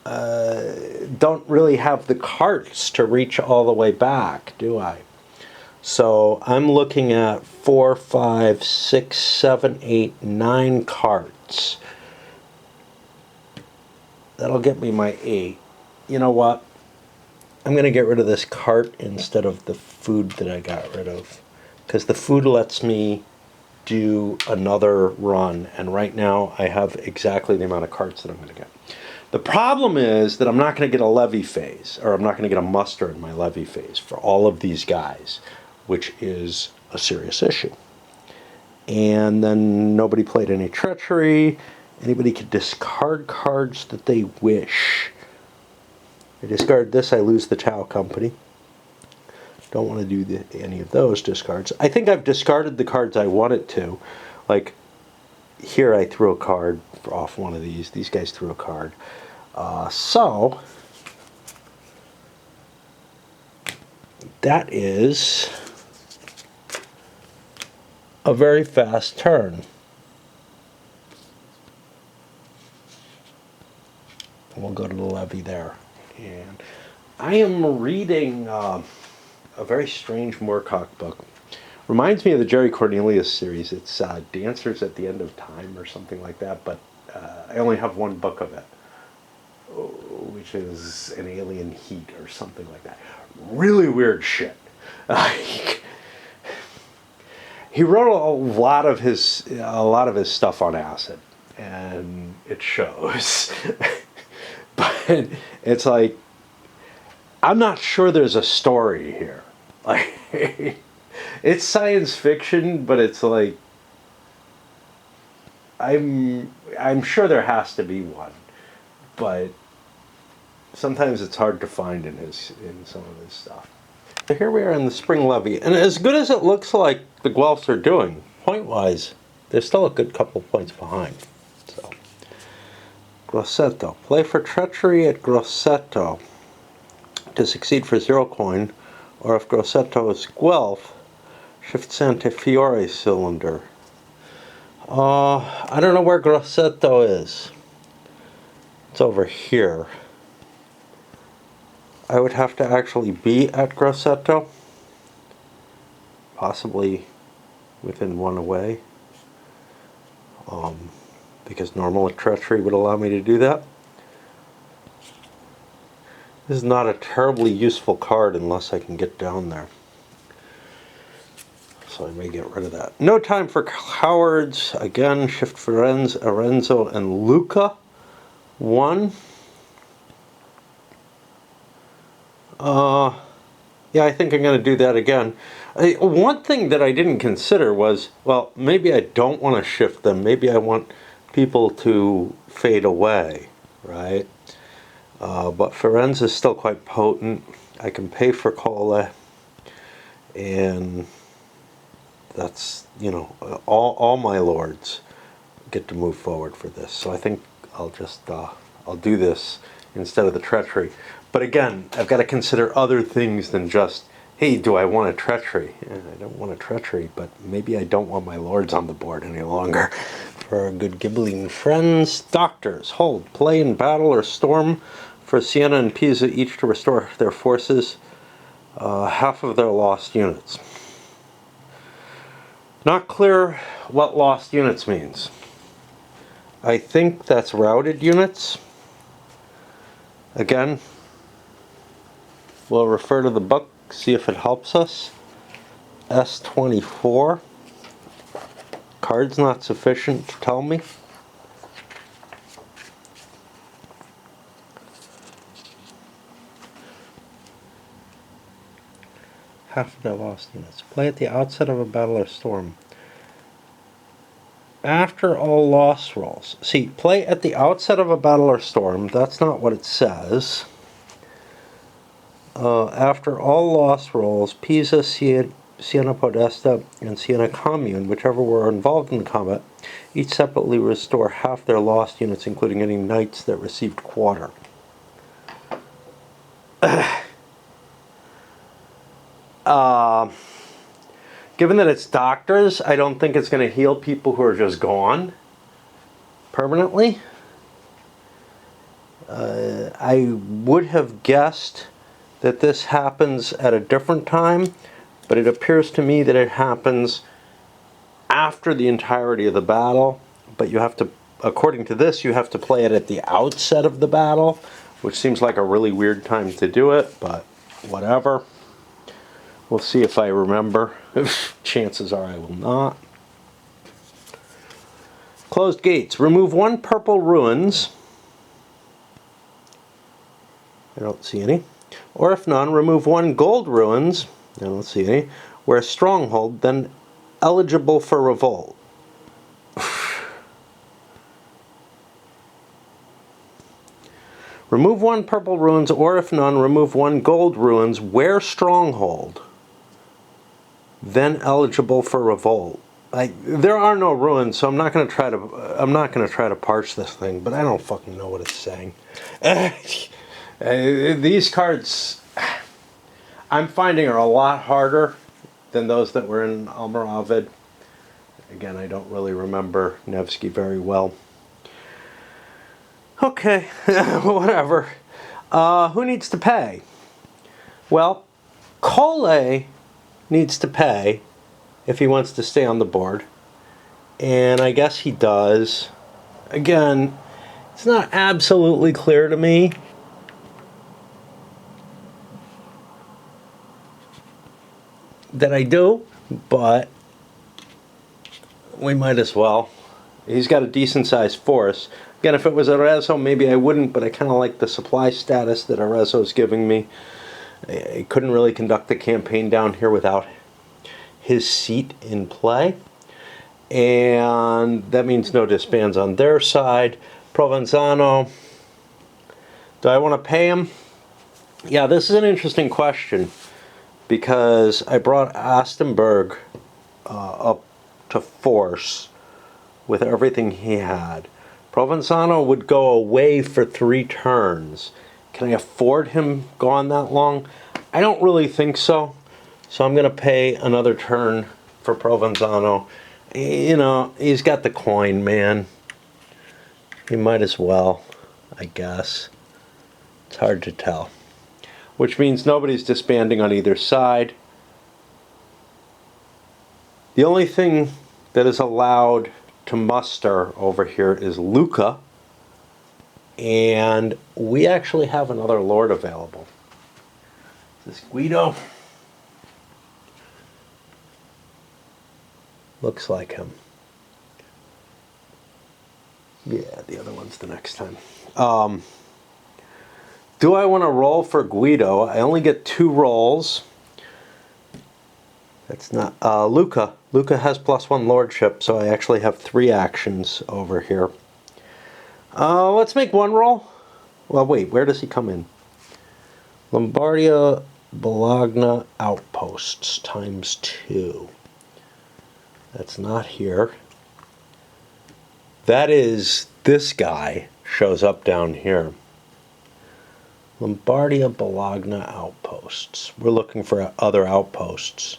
don't really have the carts to reach all the way back, do I? So I'm looking at 4, 5, 6, 7, 8, 9 carts. That'll get me my 8. You know what? I'm going to get rid of this cart instead of the food that I got rid of. Because the food lets me do another run. And right now I have exactly the amount of carts that I'm going to get. The problem is that I'm not going to get a levy phase. Or I'm not going to get a muster in my levy phase for all of these guys. Which is a serious issue. And then nobody played any treachery. Anybody could discard cards that they wish. I discard this, I lose the Tau Company. Don't want to do any of those discards. I think I've discarded the cards I wanted to. Like, here I threw a card off one of these. These guys threw a card. So, that is a very fast turn. We'll go to the levee there. And I am reading a very strange Moorcock book. Reminds me of the Jerry Cornelius series. It's Dancers at the End of Time or something like that, but I only have one book of it, which is An Alien Heat or something like that. Really weird shit. He wrote a lot of his stuff on acid, and it shows. But it's like, I'm not sure there's a story here. Like, it's science fiction, but it's like, I'm sure there has to be one, but sometimes it's hard to find in some of his stuff. So here we are in the spring levee, and as good as it looks like the Guelphs are doing, point-wise, they're still a good couple points behind. So, Grosseto. Play for treachery at Grosseto to succeed for 0 coin, or if Grosseto is Guelph, shift Santa Fiore cylinder. I don't know where Grosseto is. It's over here. I would have to actually be at Grosseto, possibly within 1 away, because normal treachery would allow me to do that. This is not a terribly useful card unless I can get down there. So I may get rid of that. No time for cowards. Again, shift Lorenzo and Luca. 1. Yeah, I think I'm going to do that again. One thing that I didn't consider was, well, maybe I don't want to shift them. Maybe I want people to fade away, right? But Firenze is still quite potent. I can pay for Cola, and that's, you know, all my lords get to move forward for this. So I think I'll just I'll do this instead of the treachery. But again, I've got to consider other things than just, hey, do I want a treachery? I don't want a treachery, but maybe I don't want my lords on the board any longer. For our good Ghibelline friends, doctors, hold, play in battle or storm for Siena and Pisa each to restore their forces, half of their lost units. Not clear what lost units means. I think that's routed units. Again, we'll refer to the book, see if it helps us. S24. Card's not sufficient to tell me. Half of their lost units. Play at the outset of a battle or storm. After all loss rolls. See, play at the outset of a battle or storm. That's not what it says. After all loss rolls, Pisa, Siena Podesta, and Siena Commune, whichever were involved in the combat, each separately restore half their lost units, including any knights that received quarter. Given that it's doctors, I don't think it's going to heal people who are just gone permanently. I would have guessed that this happens at a different time, but it appears to me that it happens after the entirety of the battle. But you have to, according to this, you have to play it at the outset of the battle, which seems like a really weird time to do it, but whatever. We'll see if I remember. Chances are I will not. Closed gates. Remove 1 purple ruins. I don't see any. Or if none, remove 1 gold ruins. I don't see any. Where stronghold, then eligible for revolt. Remove 1 purple ruins, or if none, remove 1 gold ruins. Where stronghold, then eligible for revolt. Like, there are no ruins, so I'm not going to try to parse this thing, but I don't fucking know what it's saying. These cards, I'm finding, are a lot harder than those that were in Almoravid. Again, I don't really remember Nevsky very well. Okay, whatever. Who needs to pay? Well, Cole needs to pay if he wants to stay on the board. And I guess he does. Again, it's not absolutely clear to me. That I do, but we might as well. He's got a decent sized force. Again, if it was Arezzo, maybe I wouldn't, but I kind of like the supply status that Arezzo's giving me. I couldn't really conduct the campaign down here without his seat in play. And that means no disbands on their side. Provenzano, do I want to pay him? Yeah, this is an interesting question, because I brought Ostenburg up to force with everything he had. Provenzano would go away for 3 turns. Can I afford him gone that long? I don't really think so. So I'm going to pay another turn for Provenzano. You know, he's got the coin, man. He might as well, I guess. It's hard to tell. Which means nobody's disbanding on either side. The only thing that is allowed to muster over here is Luca, and we actually have another lord available. Is this Guido? Looks like him. Yeah, the other one's the next time. Do I want to roll for Guido? I only get 2 rolls. That's not Luca. Luca has +1 lordship, so I actually have 3 actions over here. Let's make 1 roll. Well, wait, where does he come in? Lombardia Bologna outposts ×2. That's not here. That is, this guy shows up down here. Lombardia Bologna outposts. We're looking for other outposts.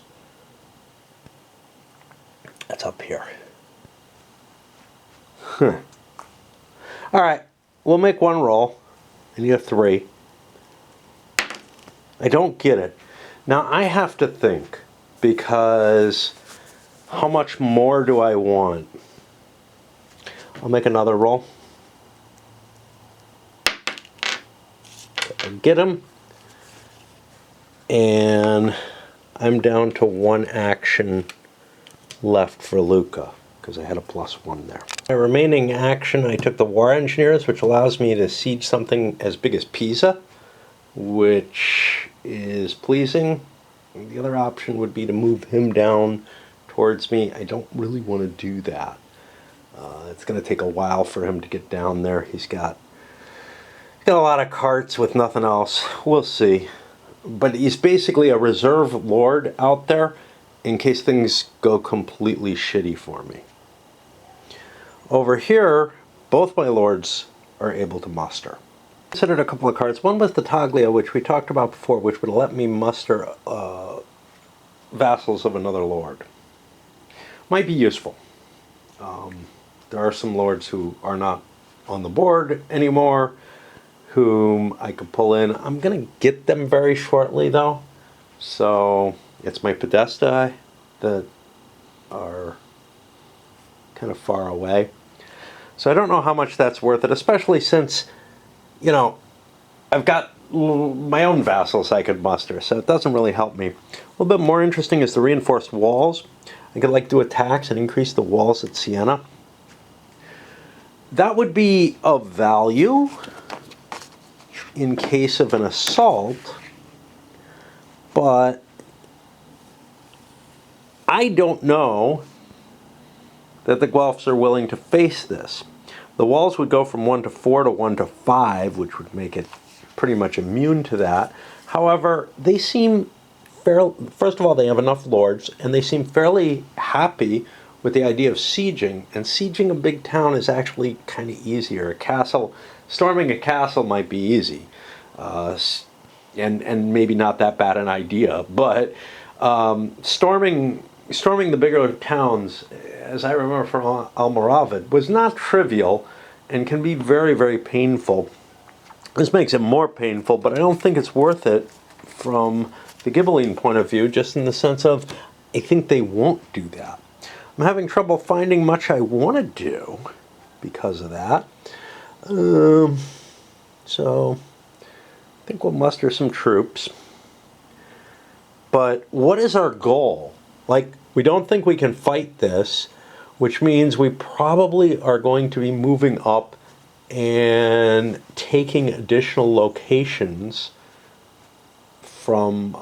That's up here. Huh. All right, we'll make 1 roll. I need a 3. I don't get it. Now I have to think, because how much more do I want? I'll make another roll. Get him. And I'm down to 1 action left for Luca, because I had a +1 there. My remaining action, I took the War Engineers, which allows me to siege something as big as Pisa, which is pleasing. The other option would be to move him down towards me. I don't really want to do that. It's going to take a while for him to get down there. He's got a lot of carts with nothing else. We'll see. But he's basically a reserve lord out there in case things go completely shitty for me. Over here, both my lords are able to muster. I considered a couple of cards. One was the Taglia, which we talked about before, which would let me muster vassals of another lord. Might be useful. There are some lords who are not on the board anymore, whom I could pull in. I'm going to get them very shortly, though. So it's my Podesta that are kind of far away. So I don't know how much that's worth it, especially since, you know, I've got my own vassals I could muster, so it doesn't really help me. A little bit more interesting is the reinforced walls. I could like do attacks and increase the walls at Siena. That would be of value in case of an assault, but I don't know that the Guelphs are willing to face this. The walls would go from 1 to 4 to 1 to 5, which would make it pretty much immune to that. However, they seem fairly, first of all, they have enough lords, and they seem fairly happy with the idea of sieging. And sieging a big town is actually kind of easier. A castle, storming a castle might be easy, and maybe not that bad an idea. But storming the bigger towns, as I remember from Almoravid, was not trivial and can be very, very painful. This makes it more painful, but I don't think it's worth it from the Ghibelline point of view, just in the sense of, I think they won't do that. I'm having trouble finding much I want to do because of that. So I think we'll muster some troops. But what is our goal? Like, we don't think we can fight this, which means we probably are going to be moving up and taking additional locations from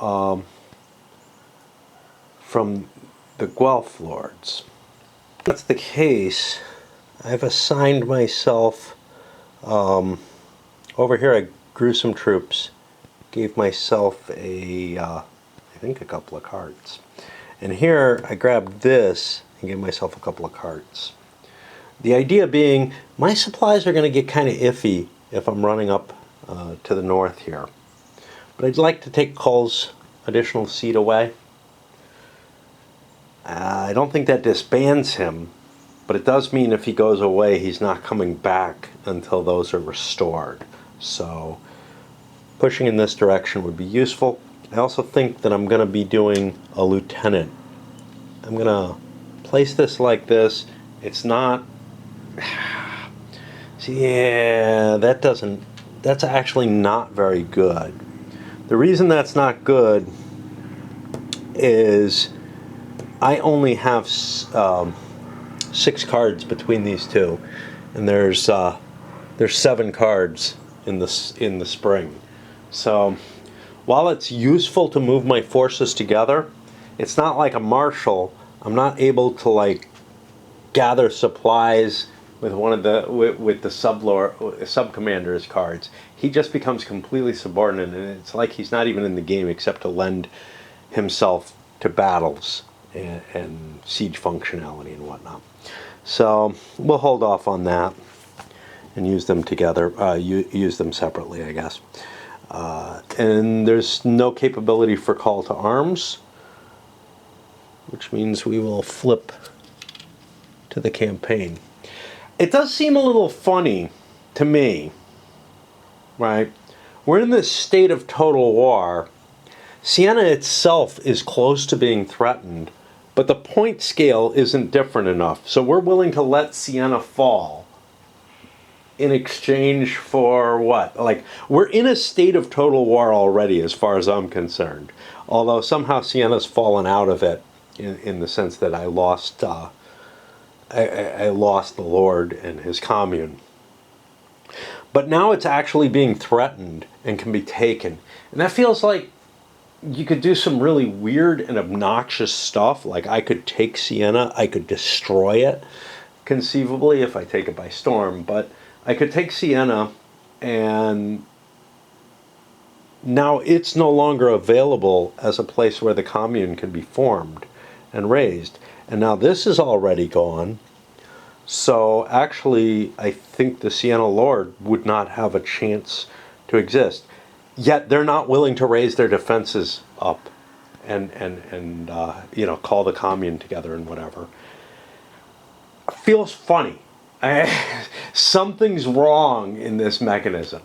the Guelph lords. If that's the case, I've assigned myself over here. I grew some troops, gave myself I think a couple of carts, and here I grabbed this and gave myself a couple of carts. The idea being, my supplies are going to get kind of iffy if I'm running up to the north here. But I'd like to take Cull's additional seat away. I don't think that disbands him, but it does mean if he goes away, he's not coming back until those are restored. So pushing in this direction would be useful. I also think that I'm going to be doing a lieutenant. I'm going to place this like this. It's not... See, yeah, that's actually not very good. The reason that's not good is I only have 6 cards between these two, and there's 7 cards in the spring. So while it's useful to move my forces together, it's not like a marshal. I'm not able to like gather supplies with one of the with the sub-commander's cards. He just becomes completely subordinate, and it's like he's not even in the game except to lend himself to battles and siege functionality and whatnot. So we'll hold off on that and use them together, use them separately, I guess. And there's no capability for call to arms, which means we will flip to the campaign. It does seem a little funny to me, right? We're in this state of total war. Siena itself is close to being threatened, but the point scale isn't different enough. So we're willing to let Siena fall in exchange for what? Like, we're in a state of total war already as far as I'm concerned. Although somehow Siena's fallen out of it in the sense that I lost I lost the Lord and his commune. But now it's actually being threatened and can be taken. And that feels like you could do some really weird and obnoxious stuff. Like I could take Siena, I could destroy it, conceivably, if I take it by storm. But I could take Siena, and now it's no longer available as a place where the commune can be formed and raised. And now this is already gone. So actually, I think the Siena Lord would not have a chance to exist. Yet they're not willing to raise their defenses up and call the commune together and whatever. It feels funny. Something's wrong in this mechanism.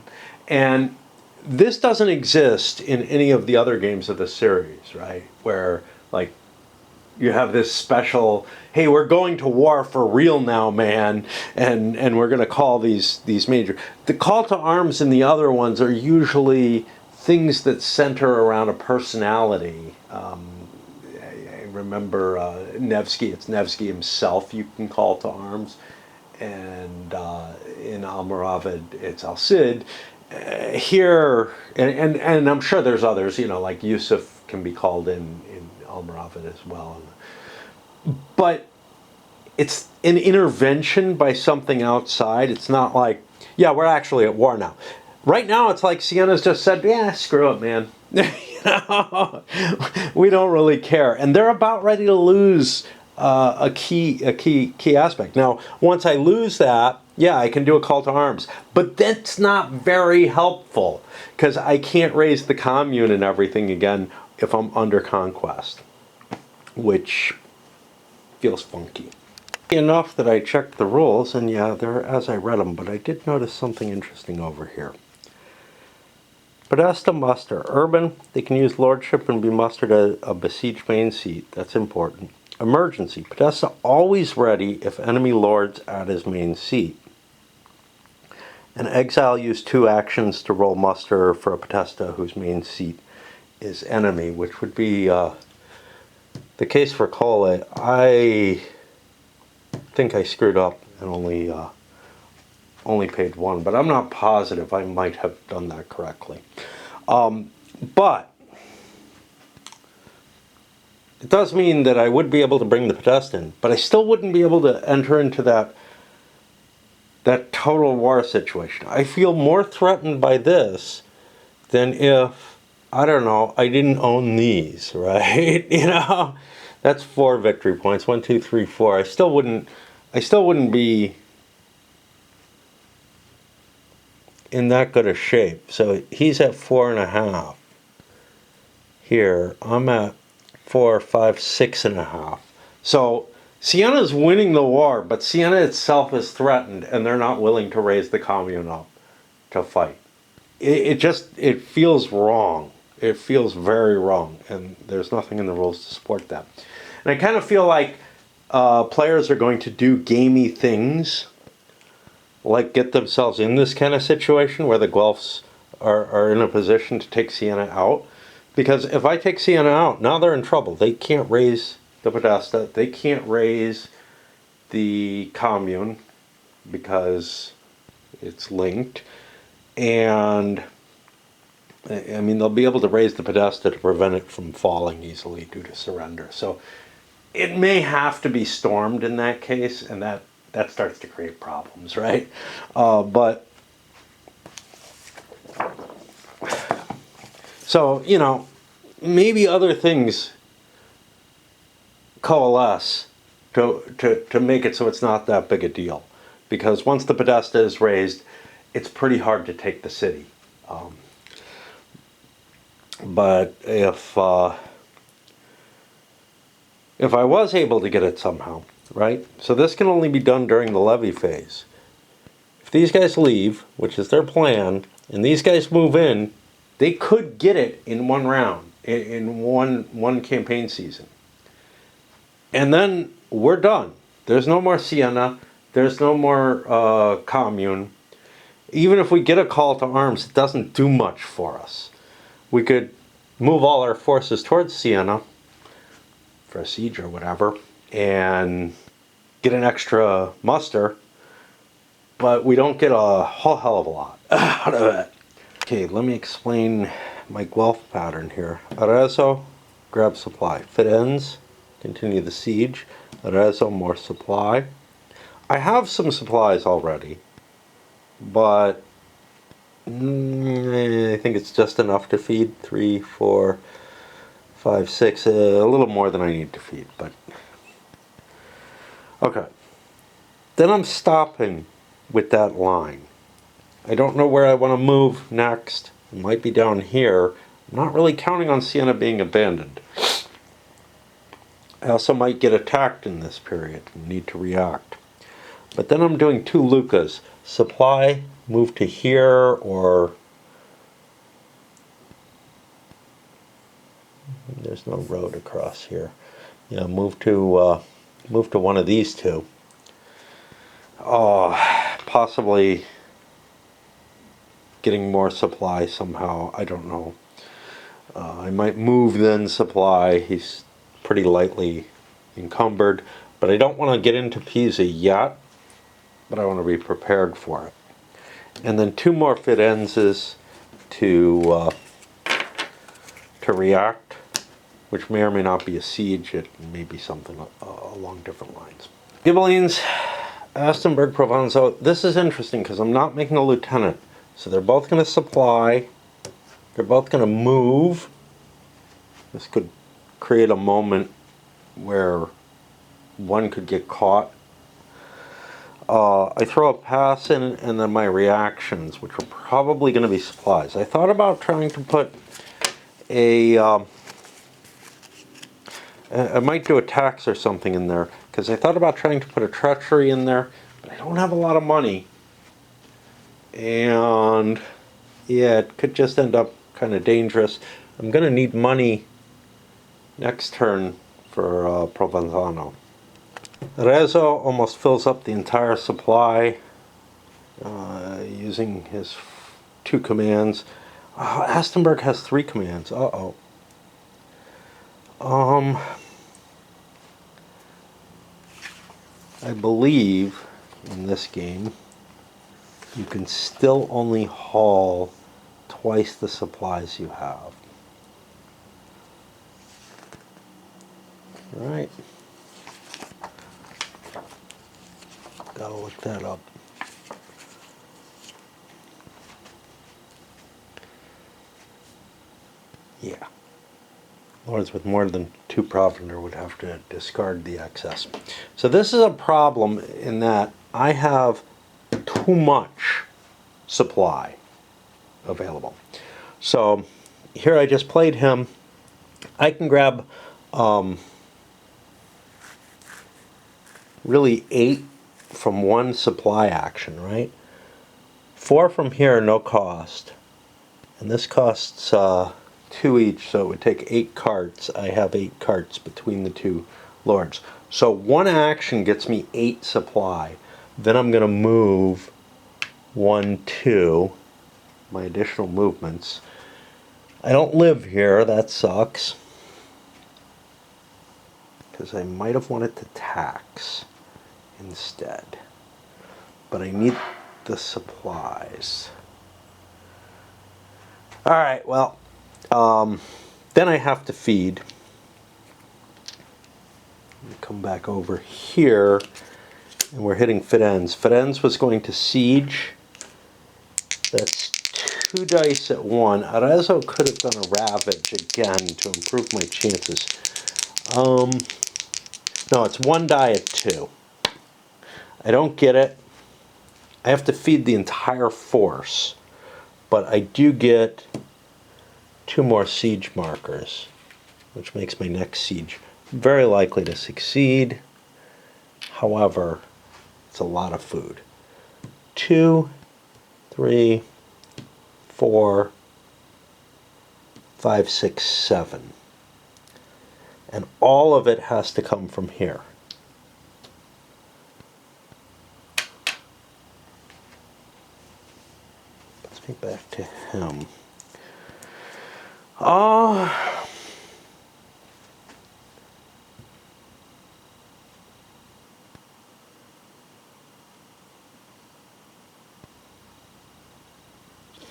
And this doesn't exist in any of the other games of the series, right? Where, like, you have this special, hey, we're going to war for real now, man, and we're going to call these major. The call to arms in the other ones are usually things that center around a personality. I remember Nevsky, it's Nevsky himself you can call to arms, and in Almoravid it's Alcid. Here, and I'm sure there's others, like Yusuf can be called in Almoravid as well. But it's an intervention by something outside. It's not like, yeah, we're actually at war now. Right now, it's like Sienna's just said, yeah, screw it, man. We don't really care. And they're about ready to lose a key aspect. Now, once I lose that, yeah, I can do a call to arms. But that's not very helpful, because I can't raise the commune and everything again if I'm under conquest, which feels funky. Enough that I checked the rules, and yeah, they're as I read them, but I did notice something interesting over here. Podesta muster. Urban, they can use lordship and be mustered at a besieged main seat. That's important. Emergency. Podesta always ready if enemy lords at his main seat. And exile use 2 actions to roll muster for a Podesta whose main seat is enemy, which would be the case for Cole. I think I screwed up and only paid 1, but I'm not positive. I might have done that correctly. But it does mean that I would be able to bring the Podesta in, but I still wouldn't be able to enter into that total war situation. I feel more threatened by this than if, I don't know, I didn't own these, right? You know, that's 4 victory points. 1, 2, 3, 4. I still wouldn't be in that good a shape. So he's at 4.5. Here, I'm at 4, 5, 6.5. So Sienna's winning the war, but Sienna itself is threatened, and they're not willing to raise the commune up to fight. It feels wrong. It feels very wrong, and there's nothing in the rules to support that. And I kind of feel like players are going to do gamey things, like get themselves in this kind of situation where the Guelphs are in a position to take Sienna out. Because if I take Sienna out, now they're in trouble. They can't raise the Podesta. They can't raise the commune because it's linked. And I mean, they'll be able to raise the Podesta to prevent it from falling easily due to surrender. So it may have to be stormed in that case, and that starts to create problems, right? But so, you know, maybe other things coalesce to make it so it's not that big a deal. Because once the Podesta is raised, it's pretty hard to take the city. But if I was able to get it somehow, right? So this can only be done during the levy phase. If these guys leave, which is their plan, and these guys move in, they could get it in one round, in one campaign season. And then we're done. There's no more Sienna. There's no more commune. Even if we get a call to arms, it doesn't do much for us. We could move all our forces towards Sienna for a siege or whatever, and get an extra muster, but we don't get a whole hell of a lot out of it. Okay, let me explain my Guelph pattern here. Arezzo, grab supply. Firenze, continue the siege. Arezzo, more supply. I have some supplies already, but I think it's just enough to feed 3, 4, 5, 6, a little more than I need to feed, but okay. Then I'm stopping with that line. I don't know where I want to move next. It might be down here. I'm not really counting on Sienna being abandoned. I also might get attacked in this period and need to react. But then I'm doing 2 Lucas. Supply, move to here, or there's no road across here. Yeah, move to one of these 2. Possibly getting more supply somehow. I don't know. I might move then supply. He's pretty lightly encumbered, but I don't want to get into Pisa yet. But I want to be prepared for it. And then 2 more Firenzes to react, which may or may not be a siege. It may be something along different lines. Ghibellines, Astonberg, Provenzo. This is interesting because I'm not making a lieutenant. So they're both going to supply. They're both going to move. This could create a moment where one could get caught. I throw a pass in, and then my reactions, which are probably going to be supplies. I thought about trying to put a... I might do a tax or something in there, because I thought about trying to put a treachery in there, but I don't have a lot of money. And yeah, it could just end up kind of dangerous. I'm going to need money next turn for Provenzano. Rezo almost fills up the entire supply using his 2 commands. Astonberg has 3 commands. Uh-oh. I believe in this game you can still only haul twice the supplies you have. Right. Gotta look that up. Yeah. Lords with more than 2 provender would have to discard the excess. So this is a problem in that I have too much supply available. So here I just played him. I can grab really 8 from one supply action, right? 4 from here, no cost. And this costs 2 each, so it would take 8 carts. I have 8 carts between the 2 lords. So one action gets me 8 supply. Then I'm going to move 1, 2, my additional movements. I don't live here, that sucks. Because I might have wanted to tax instead. But I need the supplies. Alright, well, then I have to feed. Come back over here, and we're hitting Firenze. Firenze was going to siege. That's 2 dice at 1. Arezzo could have done a ravage again to improve my chances. No, it's 1 die at 2. I don't get it. I have to feed the entire force, but I do get 2 more siege markers, which makes my next siege very likely to succeed. However, it's a lot of food. 2, 3, 4, 5, 6, 7. And all of it has to come from here. Let's get back to him.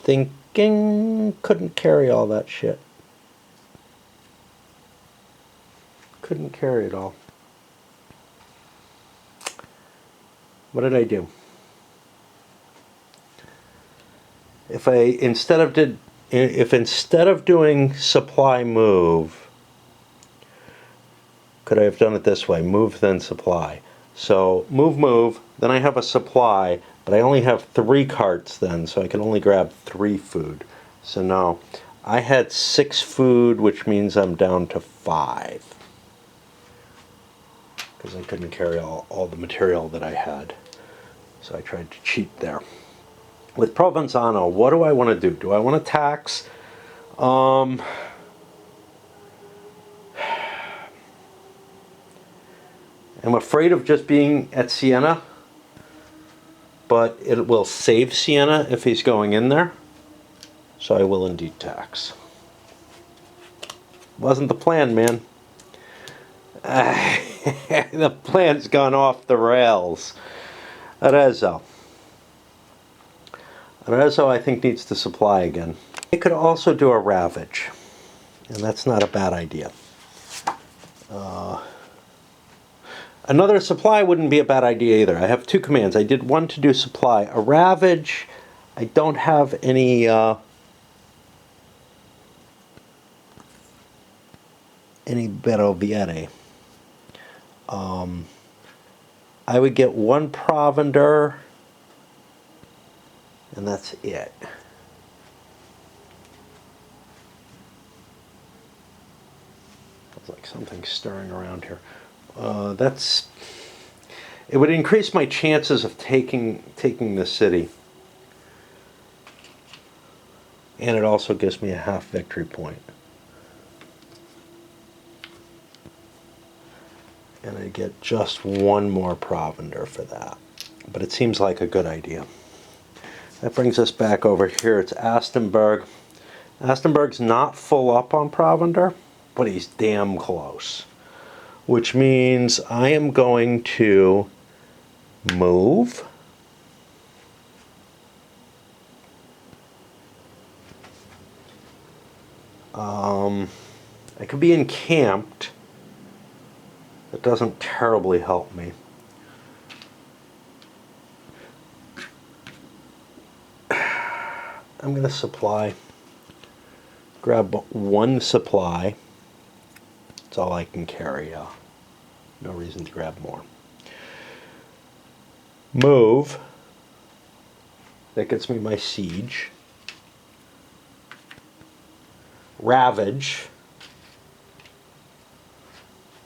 Thinking couldn't carry all that shit. Couldn't carry it all. What did I do? If instead of doing supply move, could I have done it this way? Move then supply. So move, then I have a supply, but I only have 3 carts then, so I can only grab 3 food. So no, I had 6 food, which means I'm down to 5. Because I couldn't carry all the material that I had. So I tried to cheat there. With Provenzano, what do I want to do? Do I want to tax? I'm afraid of just being at Siena, but it will save Siena if he's going in there. So I will indeed tax. Wasn't the plan, man. The plan's gone off the rails. Arezzo, I think, needs to supply again. I could also do a ravage, and that's not a bad idea. Another supply wouldn't be a bad idea either. I have two commands. I did one to do supply. A ravage, I don't have any Beroviere. I would get one provender, and that's it. It's like something stirring around here. It would increase my chances of taking the city. And it also gives me a half victory point. And I get just one more provender for that. But it seems like a good idea. That brings us back over here. It's Astonburg. Astonburg's not full up on provender, but he's damn close. Which means I am going to move. I could be encamped. That doesn't terribly help me. I'm going to supply. Grab one supply. That's all I can carry. No reason to grab more. Move. That gets me my siege. Ravage.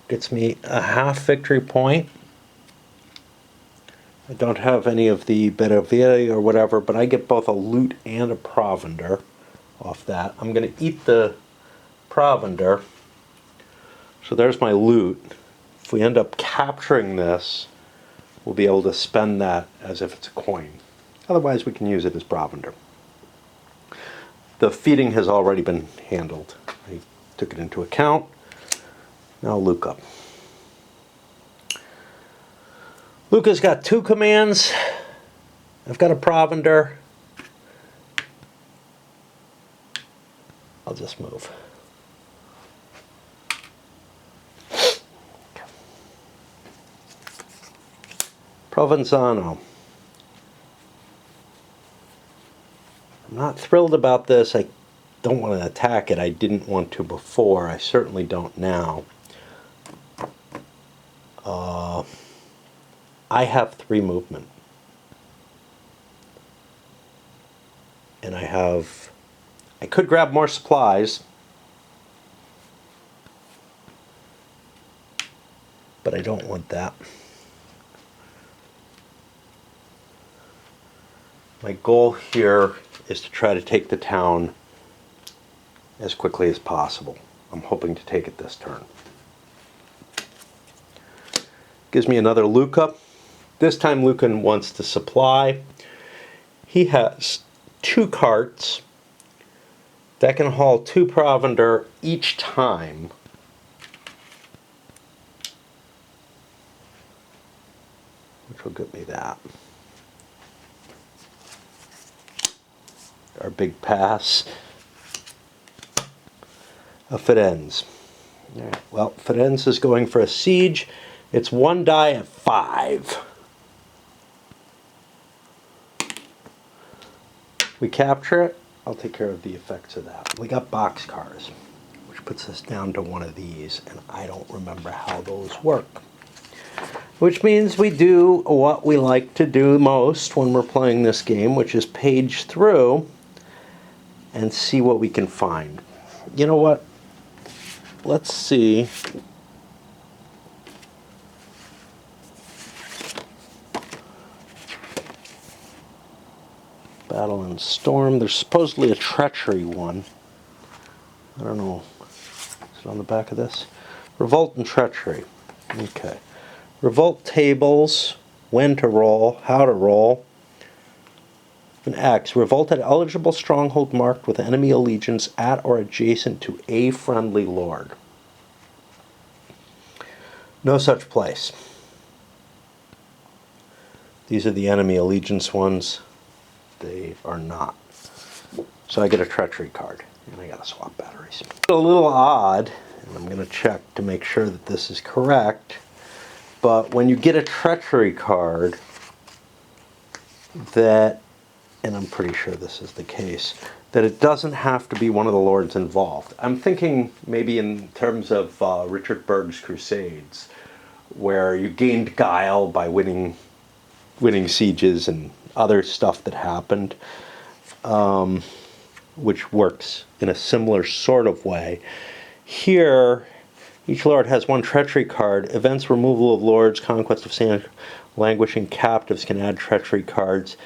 Gets me a half victory point. I don't have any of the Beroviere or whatever, but I get both a loot and a provender off that. I'm going to eat the provender. So there's my loot. If we end up capturing this, we'll be able to spend that as if it's a coin. Otherwise, we can use it as provender. The feeding has already been handled. I took it into account. Now Luca. Luca's got two commands. I've got a provender. I'll just move. Provenzano. I'm not thrilled about this. I don't want to attack it. I didn't want to before. I certainly don't now. I have 3 movement. And I could grab more supplies. But I don't want that. My goal here is to try to take the town as quickly as possible. I'm hoping to take it this turn. Gives me another Luca. This time Lucan wants to supply. He has 2 carts that can haul 2 provender each time. Which will get me that. Our big pass. A Firenze. Right. Well, Firenze is going for a siege. It's 1 die at 5. We capture it. I'll take care of the effects of that. We got boxcars, which puts us down to one of these, and I don't remember how those work. Which means we do what we like to do most when we're playing this game, which is page through and see what we can find. You know what? Let's see. Battle and Storm. There's supposedly a treachery one. I don't know. Is it on the back of this? Revolt and treachery. Okay. Revolt tables. When to roll. How to roll. An X. Revolt at eligible stronghold marked with enemy allegiance at or adjacent to a friendly lord. No such place. These are the enemy allegiance ones. They are not. So I get a treachery card, and I gotta swap batteries. A little odd, and I'm gonna check to make sure that this is correct, But when you get a treachery card that, and I'm pretty sure this is the case, that it doesn't have to be one of the lords involved. I'm thinking maybe in terms of Richard Berg's Crusades, where you gained guile by winning sieges and other stuff that happened, which works in a similar sort of way. Here, each lord has one treachery card. Events, removal of lords, conquest of sand, languishing captives can add treachery cards.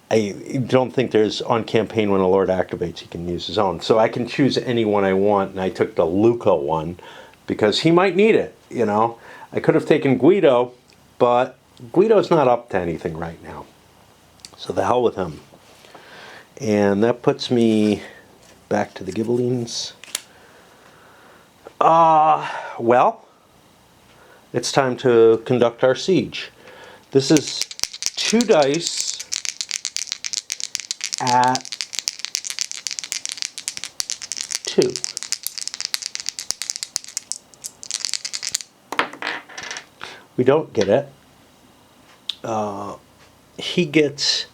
I don't think there's on campaign when a lord activates he can use his own. So I can choose any one I want, and I took the Luca one because he might need it, you know. I could have taken Guido, but Guido's not up to anything right now. So the hell with him. And that puts me back to the Ghibellines. Well, it's time to conduct our siege. This is 2 dice at 2. We don't get it. He gets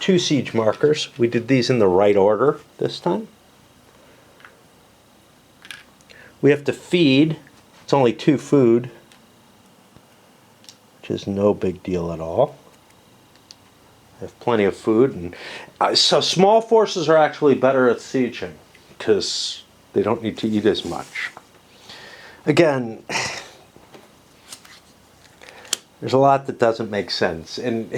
2 siege markers. We did these in the right order this time. We have to feed. It's only 2 food, which is no big deal at all. I have plenty of food, and so small forces are actually better at sieging because they don't need to eat as much. Again, there's a lot that doesn't make sense, and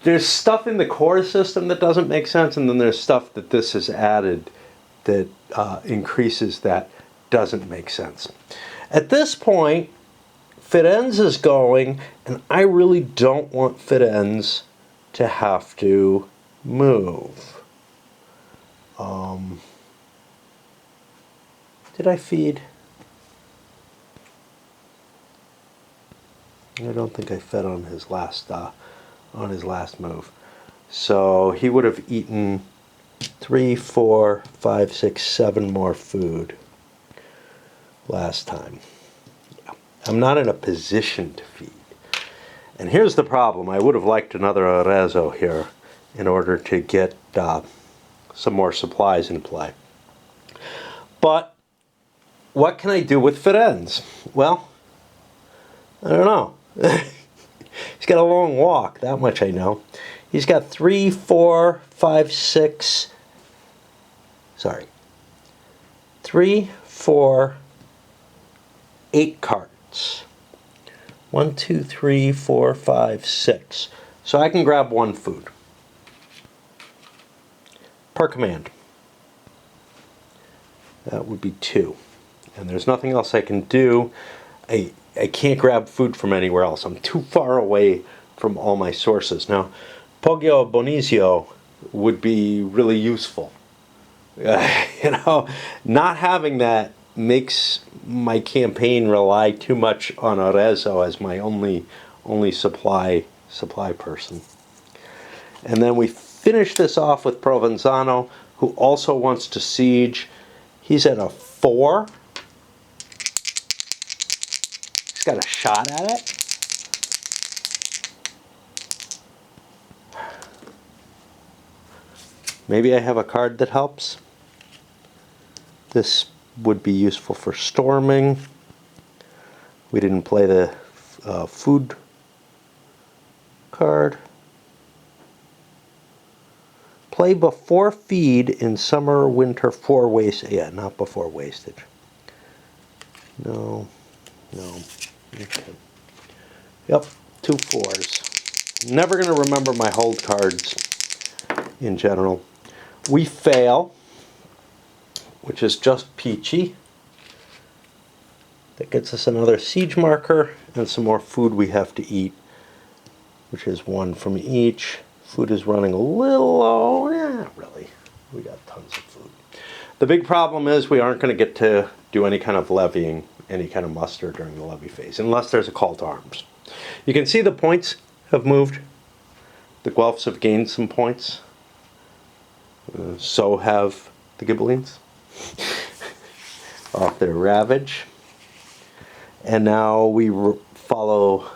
there's stuff in the core system that doesn't make sense, and then there's stuff that this has added that increases that doesn't make sense. At this point, Firenze is going, and I really don't want Firenze to have to move. Did I feed? I don't think I fed on his last move. So he would have eaten 3, 4, 5, 6, 7 more food last time. I'm not in a position to feed. And here's the problem. I would have liked another Arezzo here in order to get some more supplies in play. But what can I do with Firenze? Well, I don't know. He's got a long walk, that much I know. He's got 3, 4, 5, 6... Sorry. 3, 4, 8 carts. 1, 2, 3, 4, 5, 6. So I can grab 1 food. Per command. That would be 2. And there's nothing else I can do. I can't grab food from anywhere else. I'm too far away from all my sources. Now, Poggio Bonizio would be really useful. You know, not having that makes my campaign rely too much on Arezzo as my only supply person. And then we finish this off with Provenzano, who also wants to siege. He's at a 4. He's got a shot at it. Maybe I have a card that helps. This would be useful for storming. We didn't play the food card. Play before feed in summer or winter for waste. Yeah, not before wastage. No. Okay. Yep, 2 4s. Never going to remember my hold cards in general. We fail, which is just peachy. That gets us another siege marker and some more food we have to eat, which is 1 from each. Food is running a little low. Not really. We got tons of food. The big problem is we aren't going to get to do any kind of levying, any kind of muster during the levy phase, unless there's a call to arms. You can see the points have moved. The Guelphs have gained some points. So have the Ghibellines off their ravage. And now we follow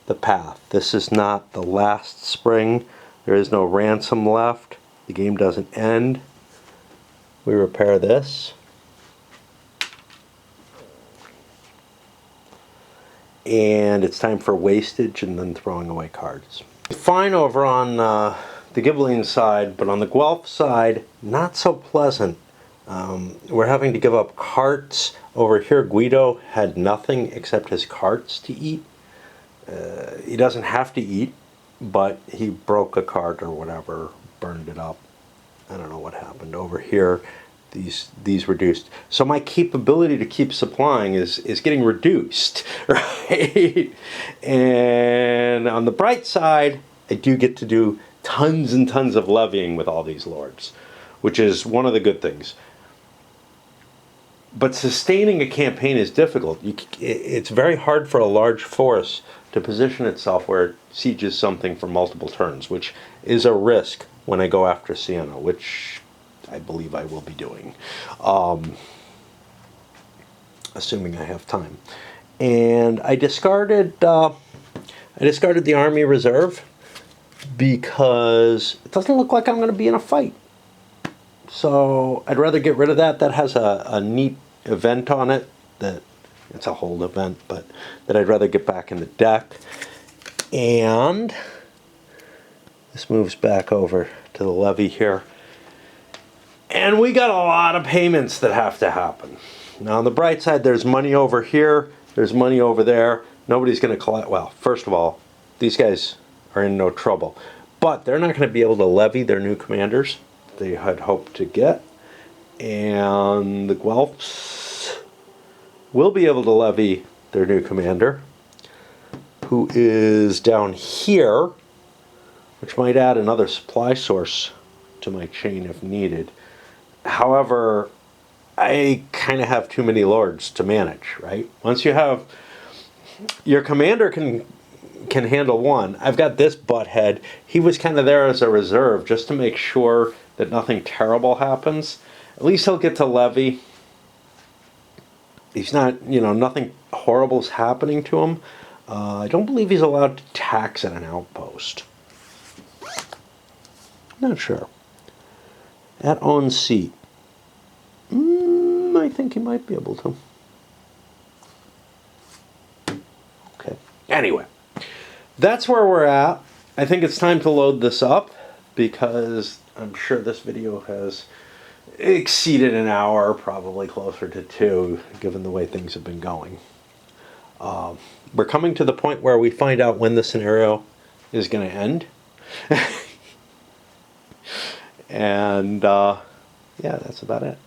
the path. This is not the last spring. There is no ransom left. The game doesn't end. We repair this. And it's time for wastage and then throwing away cards. Fine over on the Ghibelline side, but on the Guelph side, not so pleasant. We're having to give up carts. Over here, Guido had nothing except his carts to eat. He doesn't have to eat, but he broke a cart or whatever, burned it up. I don't know what happened. Over here, these reduced. So my capability to keep supplying is getting reduced, right? And on the bright side, I do get to do tons and tons of levying with all these lords, which is one of the good things. But sustaining a campaign is difficult. It's very hard for a large force to position itself where it sieges something for multiple turns, which is a risk when I go after Siena, which I believe I will be doing, assuming I have time. And I discarded the army reserve because it doesn't look like I'm going to be in a fight. So I'd rather get rid of that. That has a neat event on it. That it's a hold event, but that I'd rather get back in the deck. And this moves back over to the levy here. And we got a lot of payments that have to happen. Now on the bright side, there's money over here. There's money over there. Nobody's going to collect. Well, first of all, these guys are in no trouble. But they're not going to be able to levy their new commanders they had hoped to get, and the Guelphs will be able to levy their new commander, who is down here, which might add another supply source to my chain if needed. However, I kind of have too many lords to manage, right? Once you have your commander can handle one. I've got this butthead. He was kind of there as a reserve just to make sure that nothing terrible happens. At least he'll get to levy. He's not, nothing horrible's happening to him. I don't believe he's allowed to tax at an outpost. Not sure. At own seat. I think he might be able to. Okay. Anyway, that's where we're at. I think it's time to load this up because I'm sure this video has exceeded an hour, probably closer to 2, given the way things have been going. We're coming to the point where we find out when the scenario is going to end. And yeah, that's about it.